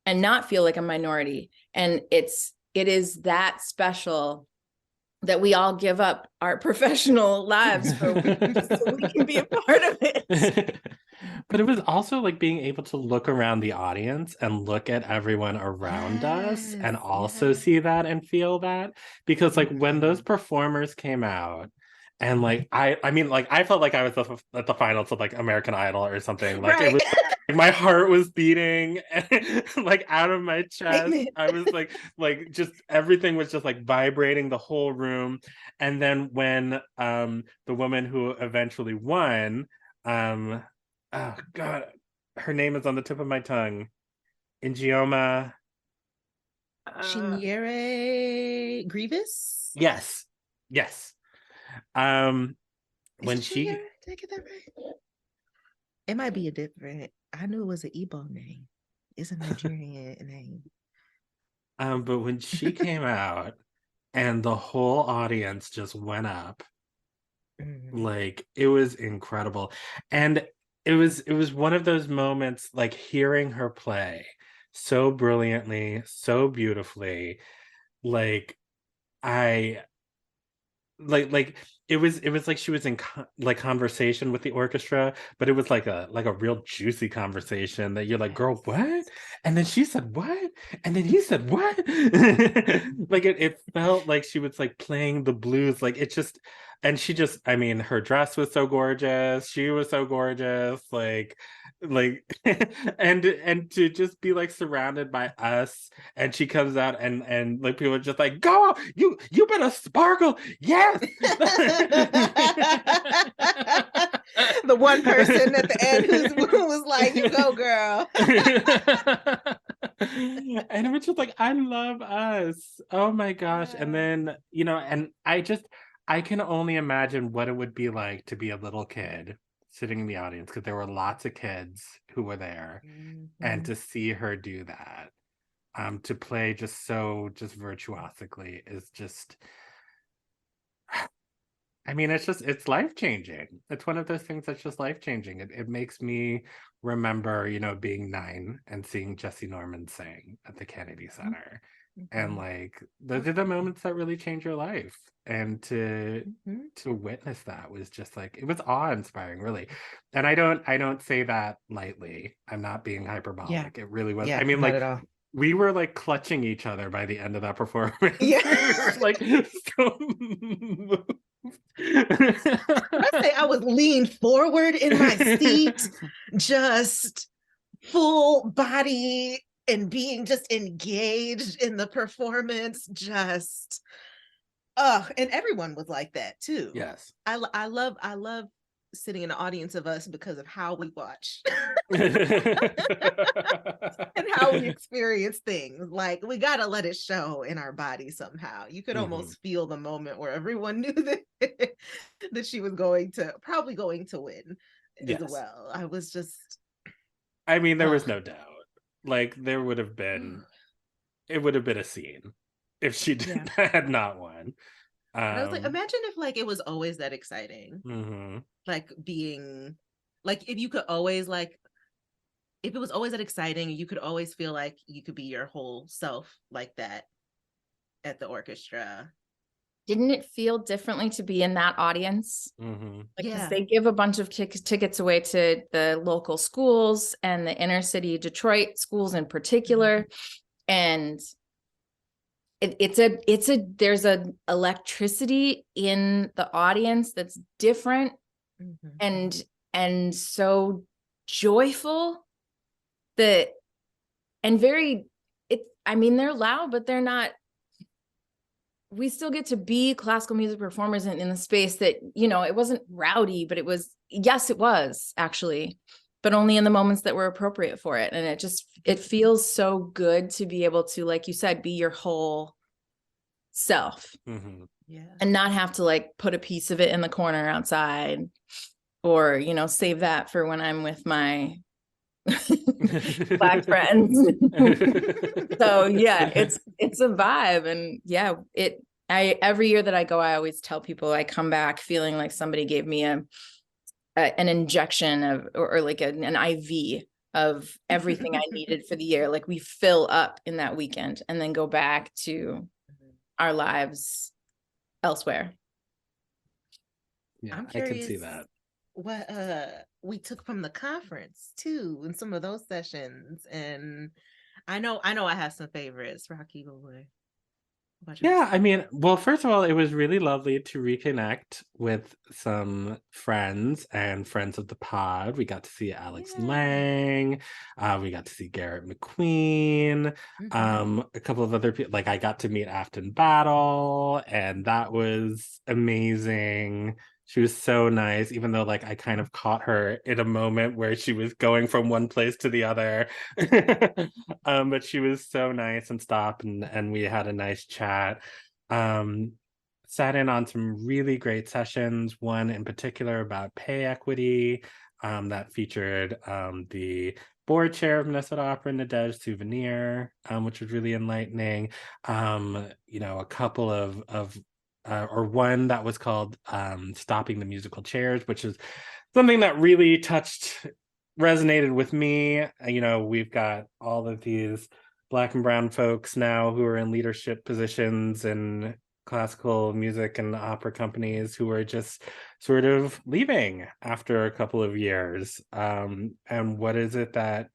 and not feel like a minority. And it is that special that we all give up our professional lives so we can be a part of it. But it was also like being able to look around the audience and look at everyone around us and also see that and feel that. Because like when those performers came out, and like I mean like I felt like I was at the finals of like American Idol or something. Like, right. my heart was beating like out of my chest. Amen. I was like just everything was just like vibrating the whole room. And then when the woman who eventually won, oh God, her name is on the tip of my tongue. Ingioma. Chinyere Grievous? Yes. When she Did I get that right? It might be a different. I knew it was an Igbo name. It's a Nigerian name. but when she came out and the whole audience just went up, like it was incredible. And it was one of those moments, like hearing her play so brilliantly, so beautifully, like I like it was like she was in like conversation with the orchestra, but it was like a real juicy conversation that you're like, girl, what? And then she said what? And then he said what? Like it felt like she was like playing the blues, like it just. And she just, I mean, her dress was so gorgeous, she was so gorgeous, like and to just be like surrounded by us, and she comes out and like people are just like, go, you better sparkle, yes. The one person at the end who was like, you go, girl. And it was just like, I love us, oh my gosh. And then and I can only imagine what it would be like to be a little kid sitting in the audience, because there were lots of kids who were there, and to see her do that, to play just virtuosically is just, I mean, it's life-changing. It's one of those things that's just life-changing. It makes me remember, being 9 and seeing Jesse Norman sing at the Kennedy Center. And like those are the moments that really change your life. And to witness that was just like, it was awe-inspiring, really. And I don't say that lightly. I'm not being hyperbolic. Yeah. It really was. Yeah, I mean, not like, at all. we were like clutching each other by the end of that performance. Yeah. We were like so moved. I say I was leaned forward in my seat, just full body and being just engaged in the performance, just and everyone was like that too. Yes. I love sitting in the audience of us because of how we watch and how we experience things. Like, we gotta let it show in our body somehow. You could almost feel the moment where everyone knew that that she was probably going to win as well. I was just, I mean, there was no doubt. Like, it would have been a scene if she had not won. I was like, imagine if like it was always that exciting. Like being like, if it was always that exciting, you could always feel like you could be your whole self like that at the orchestra. Didn't it feel differently to be in that audience? Because they give a bunch of tickets away to the local schools and the inner city Detroit schools in particular. And there's an electricity in the audience that's different and so joyful, I mean, they're loud, but they're not. We still get to be classical music performers in the space that, it wasn't rowdy, but it was actually, but only in the moments that were appropriate for it. And it feels so good to be able to, like you said, be your whole self and not have to like put a piece of it in the corner outside, or, save that for when I'm with my Black friends. So yeah, it's a vibe. And yeah, every year that I go, I always tell people I come back feeling like somebody gave me an injection of or like an IV of everything I needed for the year. Like, we fill up in that weekend and then go back to our lives elsewhere. Yeah, I'm curious, I can see that. What we took from the conference too in some of those sessions. And I know I have some favorites. Rocky, boy. Yeah, I mean, well, first of all, it was really lovely to reconnect with some friends and friends of the pod. We got to see Alex Lang. We got to see Garrett McQueen. A couple of other people. Like, I got to meet Afton Battle, and that was amazing. She was so nice, even though like I kind of caught her in a moment where she was going from one place to the other. But she was so nice and stopped, and we had a nice chat. Sat in on some really great sessions, one in particular about pay equity, that featured the board chair of Minnesota Opera, Nadege Souvenir, which was really enlightening. A couple of or one that was called Stopping the Musical Chairs, which is something that really resonated with me. We've got all of these Black and brown folks now who are in leadership positions in classical music and opera companies who are just sort of leaving after a couple of years. And what is it that,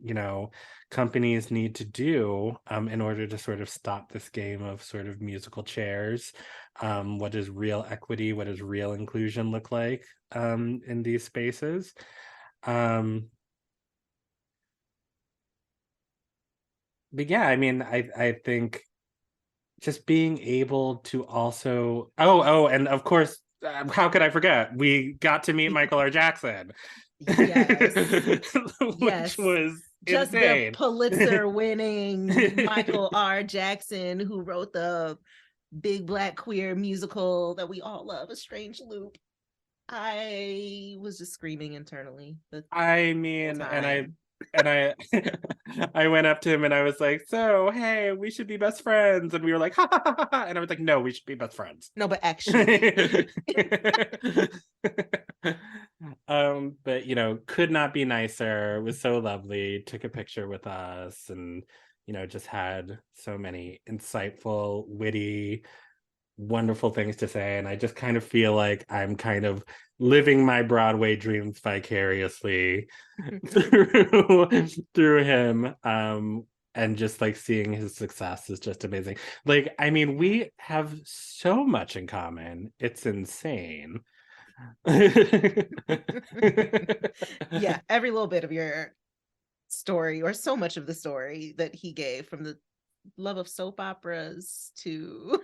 companies need to do in order to sort of stop this game of sort of musical chairs? What does real equity, what does real inclusion look like in these spaces? But yeah, I mean, I think just being able to also and of course, how could I forget? We got to meet Michael R. Jackson. Yes. Which was just insane. the Pulitzer-winning Michael R. Jackson, who wrote the big Black queer musical that we all love, A Strange Loop. I was just screaming internally. I mean, and I I went up to him and I was like, so hey, we should be best friends. And we were like, ha ha ha ha. And I was like, no, we should be best friends. No, but actually. But could not be nicer. It was so lovely. Took a picture with us and just had so many insightful, witty, wonderful things to say. And I just kind of feel like I'm kind of living my Broadway dreams vicariously through him. And just like seeing his success is just amazing. Like, I mean, we have so much in common. It's insane. Yeah, every little bit of your story, or so much of the story that he gave, from the love of soap operas to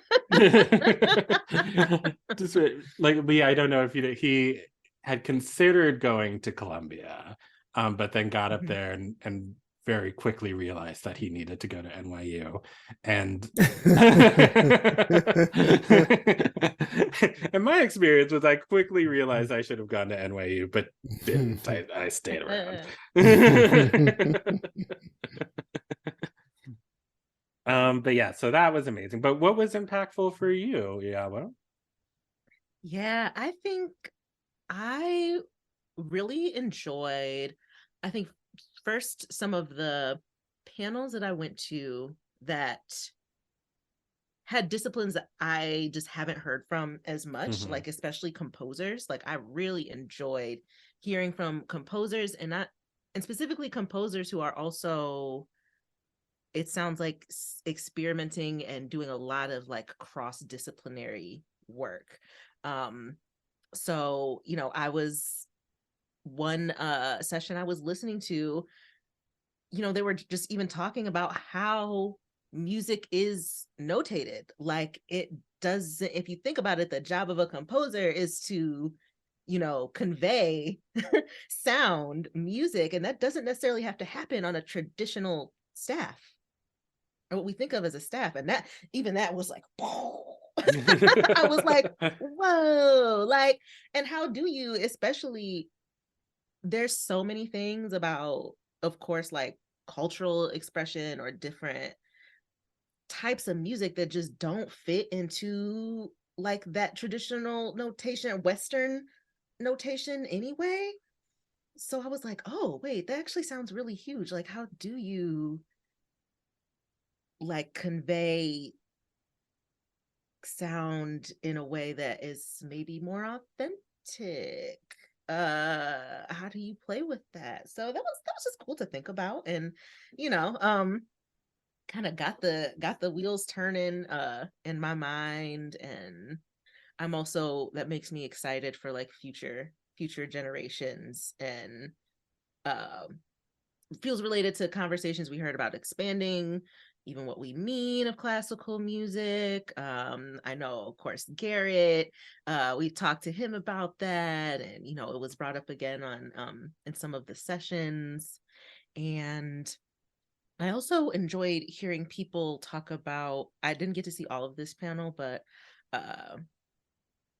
just like Lee, I don't know if he had considered going to Columbia, but then got up there and very quickly realized that he needed to go to NYU, and and my experience was I quickly realized I should have gone to NYU, but didn't. I stayed around. But yeah, so that was amazing. But what was impactful for you, Iyawo? Yeah, I think I really enjoyed, I think first, some of the panels that I went to that had disciplines that I just haven't heard from as much, like especially composers. Like, I really enjoyed hearing from composers, and specifically composers who are also, it sounds like, experimenting and doing a lot of like cross-disciplinary work. So I was one session I was listening to, they were just even talking about how music is notated. Like, it doesn't, if you think about it, the job of a composer is to convey sound, music, and that doesn't necessarily have to happen on a traditional staff, or what we think of as a staff. And that was like, I was like, whoa, like, and how do you, especially, there's so many things about, of course, like cultural expression or different types of music that just don't fit into like that traditional notation, Western notation anyway. So I was like, oh wait, that actually sounds really huge. Like, how do you like convey sound in a way that is maybe more authentic? How do you play with that? So that was just cool to think about. And kind of got the wheels turning in my mind, and I'm also, that makes me excited for like future generations, and feels related to conversations we heard about expanding even what we mean of classical music. I know, of course, Garrett, we talked to him about that, and you know, it was brought up again on in some of the sessions. And I also enjoyed hearing people talk about, I didn't get to see all of this panel, but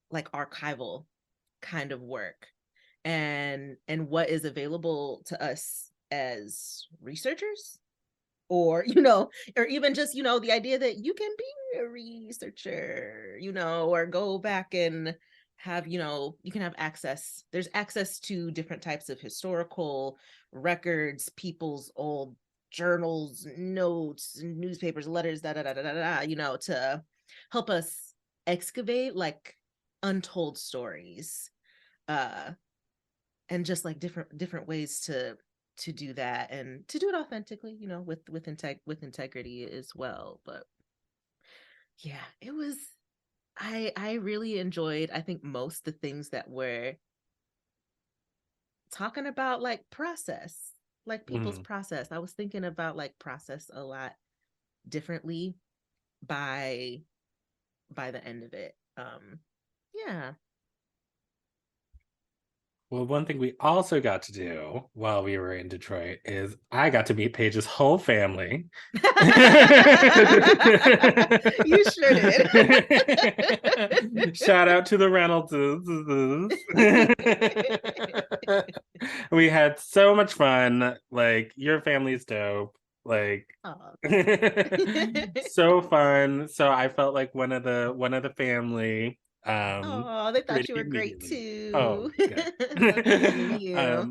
like archival kind of work, and what is available to us as researchers, or you know, or even just, you know, the idea that you can be a researcher, you know, or go back and have, you know, you can have access, there's access to different types of historical records, people's old journals, notes, newspapers, letters, you know, to help us excavate like untold stories, and just like different ways to do that, and to do it authentically, you know, with integrity as well. But yeah, it was, I really enjoyed, I think, most the things that were talking about, like process, like people's process. I was thinking about like process a lot differently by the end of it. Yeah. Well, one thing we also got to do while we were in Detroit is I got to meet Paige's whole family. You sure did. Shout out to the Reynoldses. We had so much fun. Like, your family's dope. Like, so fun. So I felt like one of the family. Oh, they thought you were great too. Oh, yeah.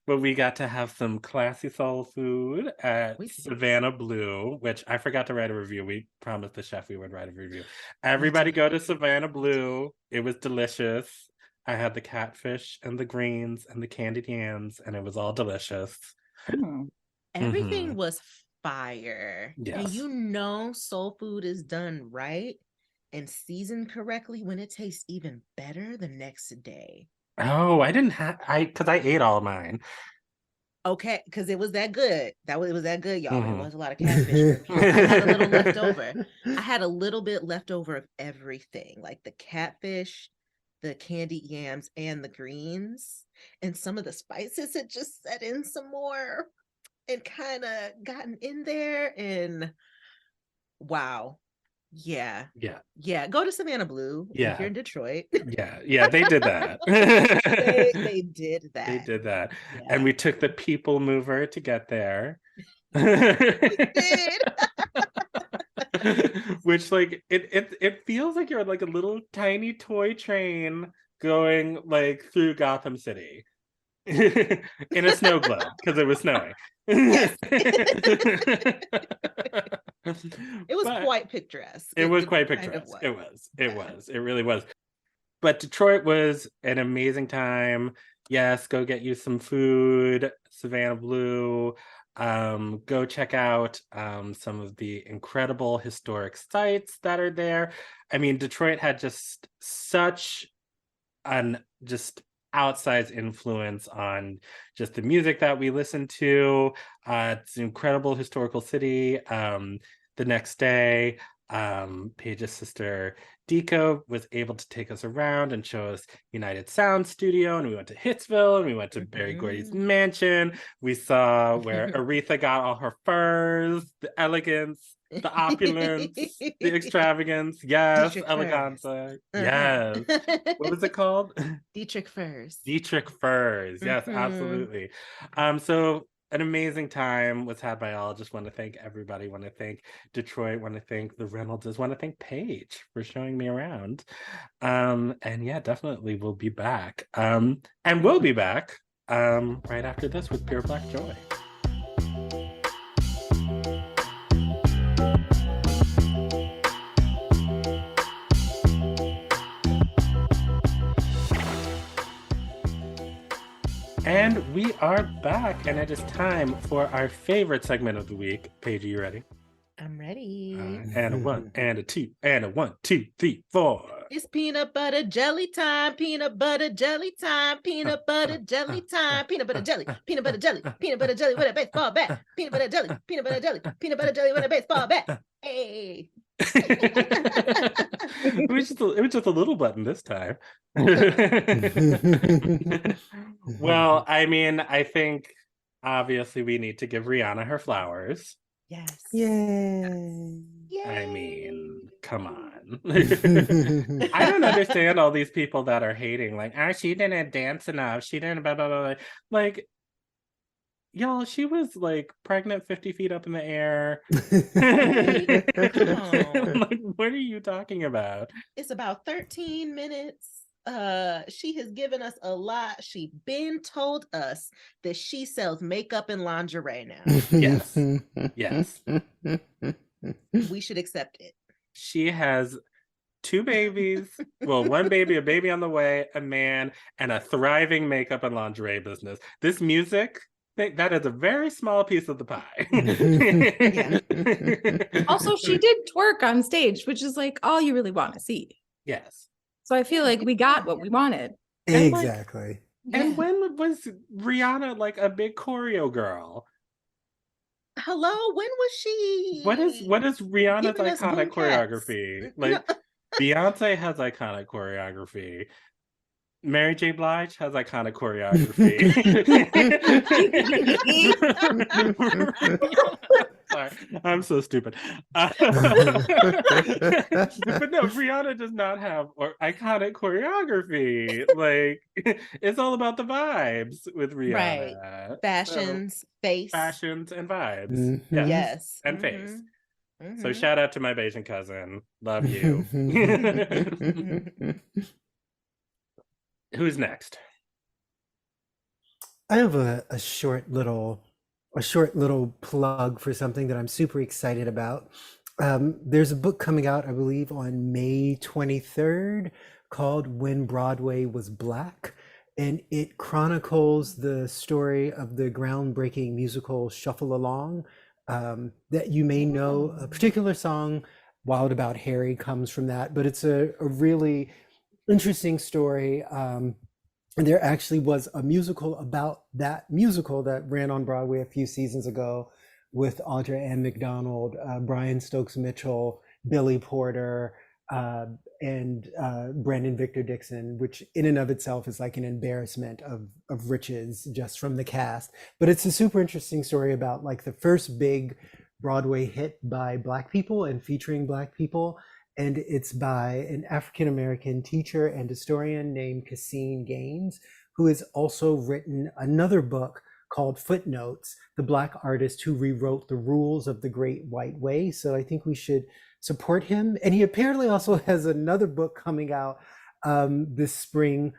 But we got to have some classy soul food at Savannah Blue, which I forgot to write a review. We promised the chef we would write a review. Everybody go to Savannah Blue. It was delicious. I had the catfish and the greens and the candied yams, and it was all delicious. Everything was fire. Yes. And you know, soul food is done right and seasoned correctly when it tastes even better the next day. Oh, because I ate all of mine. Okay, because it was that good. It was that good, y'all. It was a lot of catfish. I had a little left over. I had a little bit left over of everything, like the catfish, the candied yams, and the greens. And some of the spices had just set in some more and kind of gotten in there. And wow. Yeah. Go to Savannah Blue if you're in Detroit. Yeah, they did that. they did that. They did that. Yeah. And we took the people mover to get there. We did. Which, like, it feels like you're like a little tiny toy train going like through Gotham City in a snow globe because it was snowing. Yes. It was quite picturesque. It was quite picturesque. Kind of it really was. But Detroit was an amazing time. Yes, go get you some food. Savannah Blue. Go check out some of the incredible historic sites that are there. I mean, Detroit had just such an outsized influence on just the music that we listen to. It's an incredible historical city. The next day, Paige's sister Deco was able to take us around and show us United Sound Studio, and we went to Hitsville, and we went to Berry Gordy's mansion. We saw where Aretha got all her furs, the elegance, the opulence, the extravagance. Yes, Dietrich eleganza. Yes. What was it called? Dietrich furs. Dietrich furs. Yes, absolutely. So an amazing time was had by all. Just want to thank everybody. Want to thank Detroit. Want to thank the Reynoldses. Want to thank Paige for showing me around. And yeah, definitely we'll be back. And we'll be back right after this with Pure Black Joy. And we are back, and it is time for our favorite segment of the week. Paige, are you ready? I'm ready. And a 1 and a 2 and a 1, 2, 3, 4. It's peanut butter jelly time, peanut butter jelly time, peanut butter jelly time, peanut butter jelly, peanut butter jelly, peanut butter jelly with a baseball bat, peanut butter jelly, peanut butter jelly, peanut butter jelly with a baseball bat. Hey. It was just a little button this time. Well, I mean, I think obviously we need to give Rihanna her flowers. Yes. Yay. I mean, come on. I don't understand all these people that are hating, like, she didn't dance enough. She didn't blah, blah, blah. Like, y'all, she was like pregnant 50 feet up in the air. Like, what are you talking about? It's about 13 minutes. She has given us a lot. She been told us that she sells makeup and lingerie now. Yes. Yes. We should accept it. She has 2 babies. Well, 1 baby, a baby on the way, a man, and a thriving makeup and lingerie business. This music, that is a very small piece of the pie. Also, she did twerk on stage, which is like all you really want to see. Yes. So I feel like we got what we wanted. Exactly. And when was Rihanna like a big choreo girl? Hello, when was she? What is Rihanna's iconic choreography? Like, Beyonce has iconic choreography. Mary J. Blige has iconic choreography. Sorry, I'm so stupid. But no, Rihanna does not have iconic choreography. Like, it's all about the vibes with Rihanna. Right. Fashions, face. Fashions and vibes. Mm-hmm. Yes. And face. Mm-hmm. So shout out to my Bayesian cousin. Love you. Who's next? I have a short little plug for something that I'm super excited about. There's a book coming out, I believe, on May 23rd called When Broadway Was Black, and it chronicles the story of the groundbreaking musical Shuffle Along. That you may know, a particular song, Wild About Harry, comes from that, but it's a really interesting story. And there actually was a musical about that musical that ran on Broadway a few seasons ago with Audra Ann McDonald, Brian Stokes Mitchell, Billy Porter, and Brandon Victor Dixon, which in and of itself is like an embarrassment of riches just from the cast. But it's a super interesting story about like the first big Broadway hit by Black people and featuring Black people. And it's by an African-American teacher and historian named Cassine Gaines, who has also written another book called Footnotes, The Black Artist Who Rewrote the Rules of the Great White Way. So I think we should support him. And he apparently also has another book coming out this spring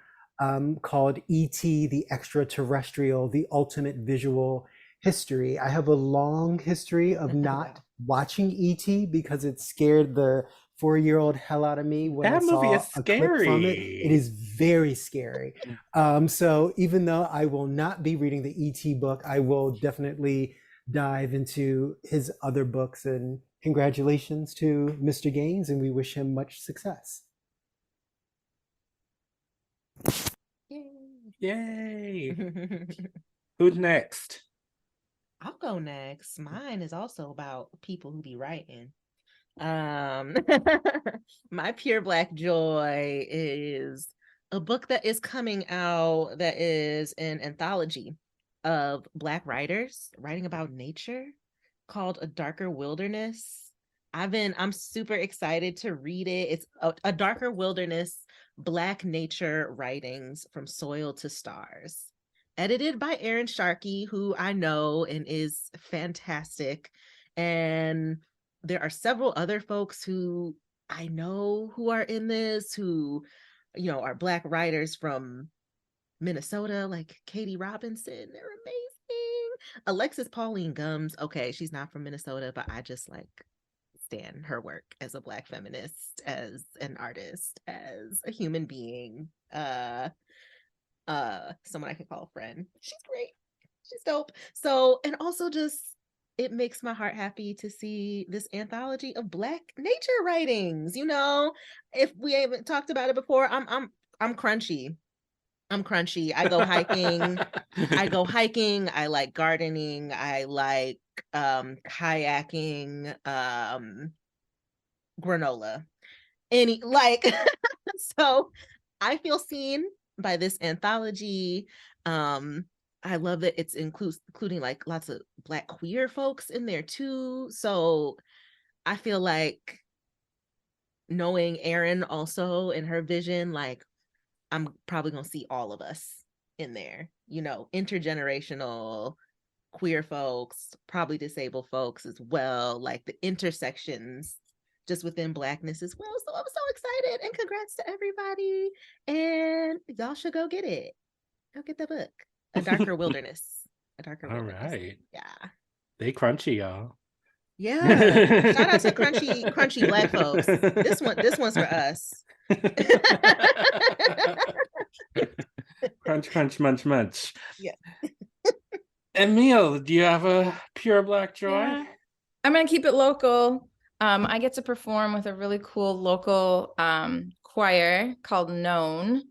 called E.T. the Extraterrestrial, The Ultimate Visual History. I have a long history of not watching E.T. because it scared the 4-year-old hell out of me when I saw a clip from it. It is very scary. So even though I will not be reading the E.T. book, I will definitely dive into his other books. And congratulations to Mr. Gaines, and we wish him much success. Yay! Who's next? I'll go next. Mine is also about people who be writing. My Pure Black Joy is a book that is coming out that is an anthology of Black writers writing about nature called A Darker Wilderness. I'm super excited to read it. It's a Darker Wilderness, Black nature writings from soil to stars. Edited by Aaron Sharkey, who I know and is fantastic. And there are several other folks who I know who are in this, who, you know, are Black writers from Minnesota, like Katie Robinson. They're amazing. Alexis Pauline Gumbs. Okay, she's not from Minnesota, but I just like stand her work as a Black feminist, as an artist, as a human being. Someone I can call a friend. She's great. She's dope. So, and also just it makes my heart happy to see this anthology of Black nature writings. You know, if we haven't talked about it before, I'm crunchy. I'm crunchy. I go hiking. I like gardening. I like kayaking, granola. So I feel seen by this anthology. I love that it's including like lots of Black queer folks in there too. So I feel like knowing Erin also and her vision, like I'm probably gonna see all of us in there, you know, intergenerational queer folks, probably disabled folks as well, like the intersections just within Blackness as well. So I'm so excited, and congrats to everybody. And y'all should go get it. Go get the book. A Darker Wilderness. A Darker Wilderness. Right. Yeah. They crunchy, y'all. Yeah. Shout out to crunchy Black folks. This one's for us. Crunch, crunch, munch, munch. Yeah. Emile, do you have a pure Black joy? Yeah. I'm gonna keep it local. I get to perform with a really cool local choir called Known.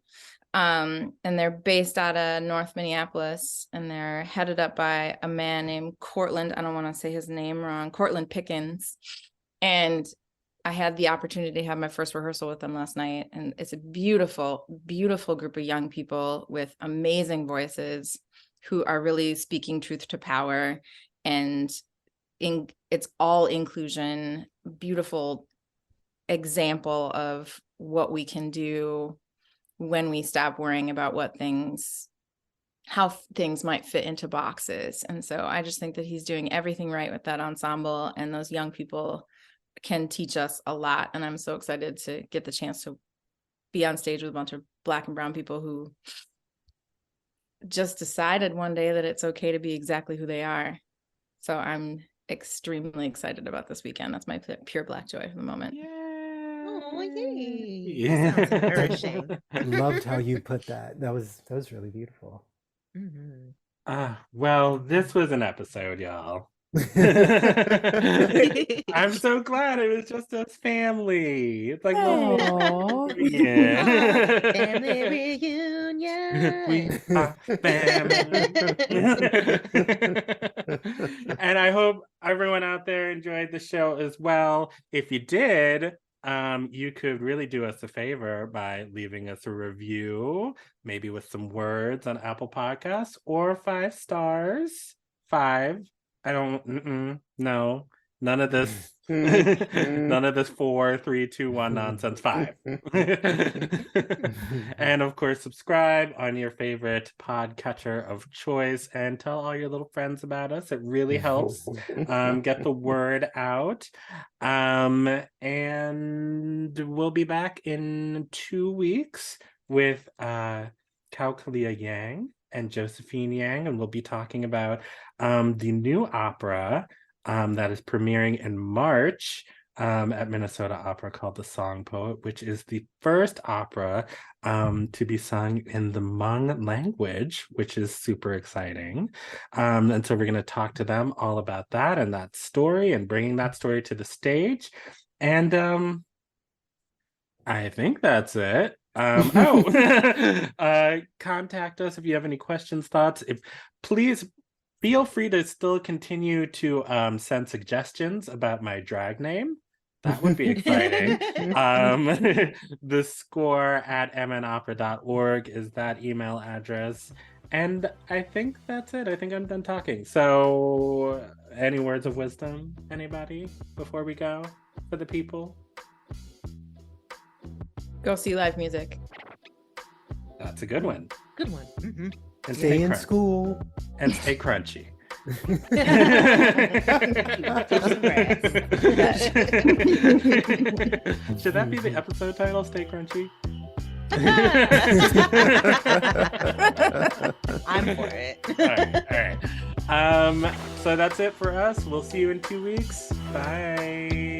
And they're based out of North Minneapolis, and they're headed up by a man named Cortland. I don't want to say his name wrong. Cortland Pickens. And I had the opportunity to have my first rehearsal with them last night. And it's a beautiful, beautiful group of young people with amazing voices who are really speaking truth to power. And it's all inclusion, beautiful example of what we can do when we stop worrying about how things might fit into boxes. And so I just think that he's doing everything right with that ensemble, and those young people can teach us a lot. And I'm so excited to get the chance to be on stage with a bunch of Black and brown people who just decided one day that it's okay to be exactly who they are. So I'm extremely excited about this weekend. That's my pure Black joy for the moment. Yay. Oh, yay. Yeah. Sounds nourishing. Loved how you put that. That was really beautiful. Mm-hmm. Well, this was an episode, y'all. I'm so glad it was just us family. It's like Aww. Family reunion. We are family. And I hope everyone out there enjoyed the show as well. If you did, you could really do us a favor by leaving us a review, maybe with some words on Apple Podcasts, or 5 stars. 5. I don't, no, none of this, none of this 4, 3, 2, 1 nonsense. 5. And of course, subscribe on your favorite podcatcher of choice, and tell all your little friends about us. It really helps get the word out. And we'll be back in 2 weeks with Kaukalia Yang and Josephine Yang, and we'll be talking about the new opera that is premiering in March at Minnesota Opera called The Song Poet, which is the first opera to be sung in the Hmong language, which is super exciting. And so we're going to talk to them all about that and that story, and bringing that story to the stage. And I think that's it. Contact us if you have any questions, thoughts. Please feel free to still continue to send suggestions about my drag name. That would be exciting. The score@mnopera.org is that email address. And I think that's it. I think I'm done talking. So any words of wisdom, anybody, before we go for the people? Go see live music. That's a good one. Good one. Mm-hmm. And Stay in school. And stay crunchy. Should that be the episode title? Stay crunchy? I'm for it. All right. So that's it for us. We'll see you in 2 weeks. Bye.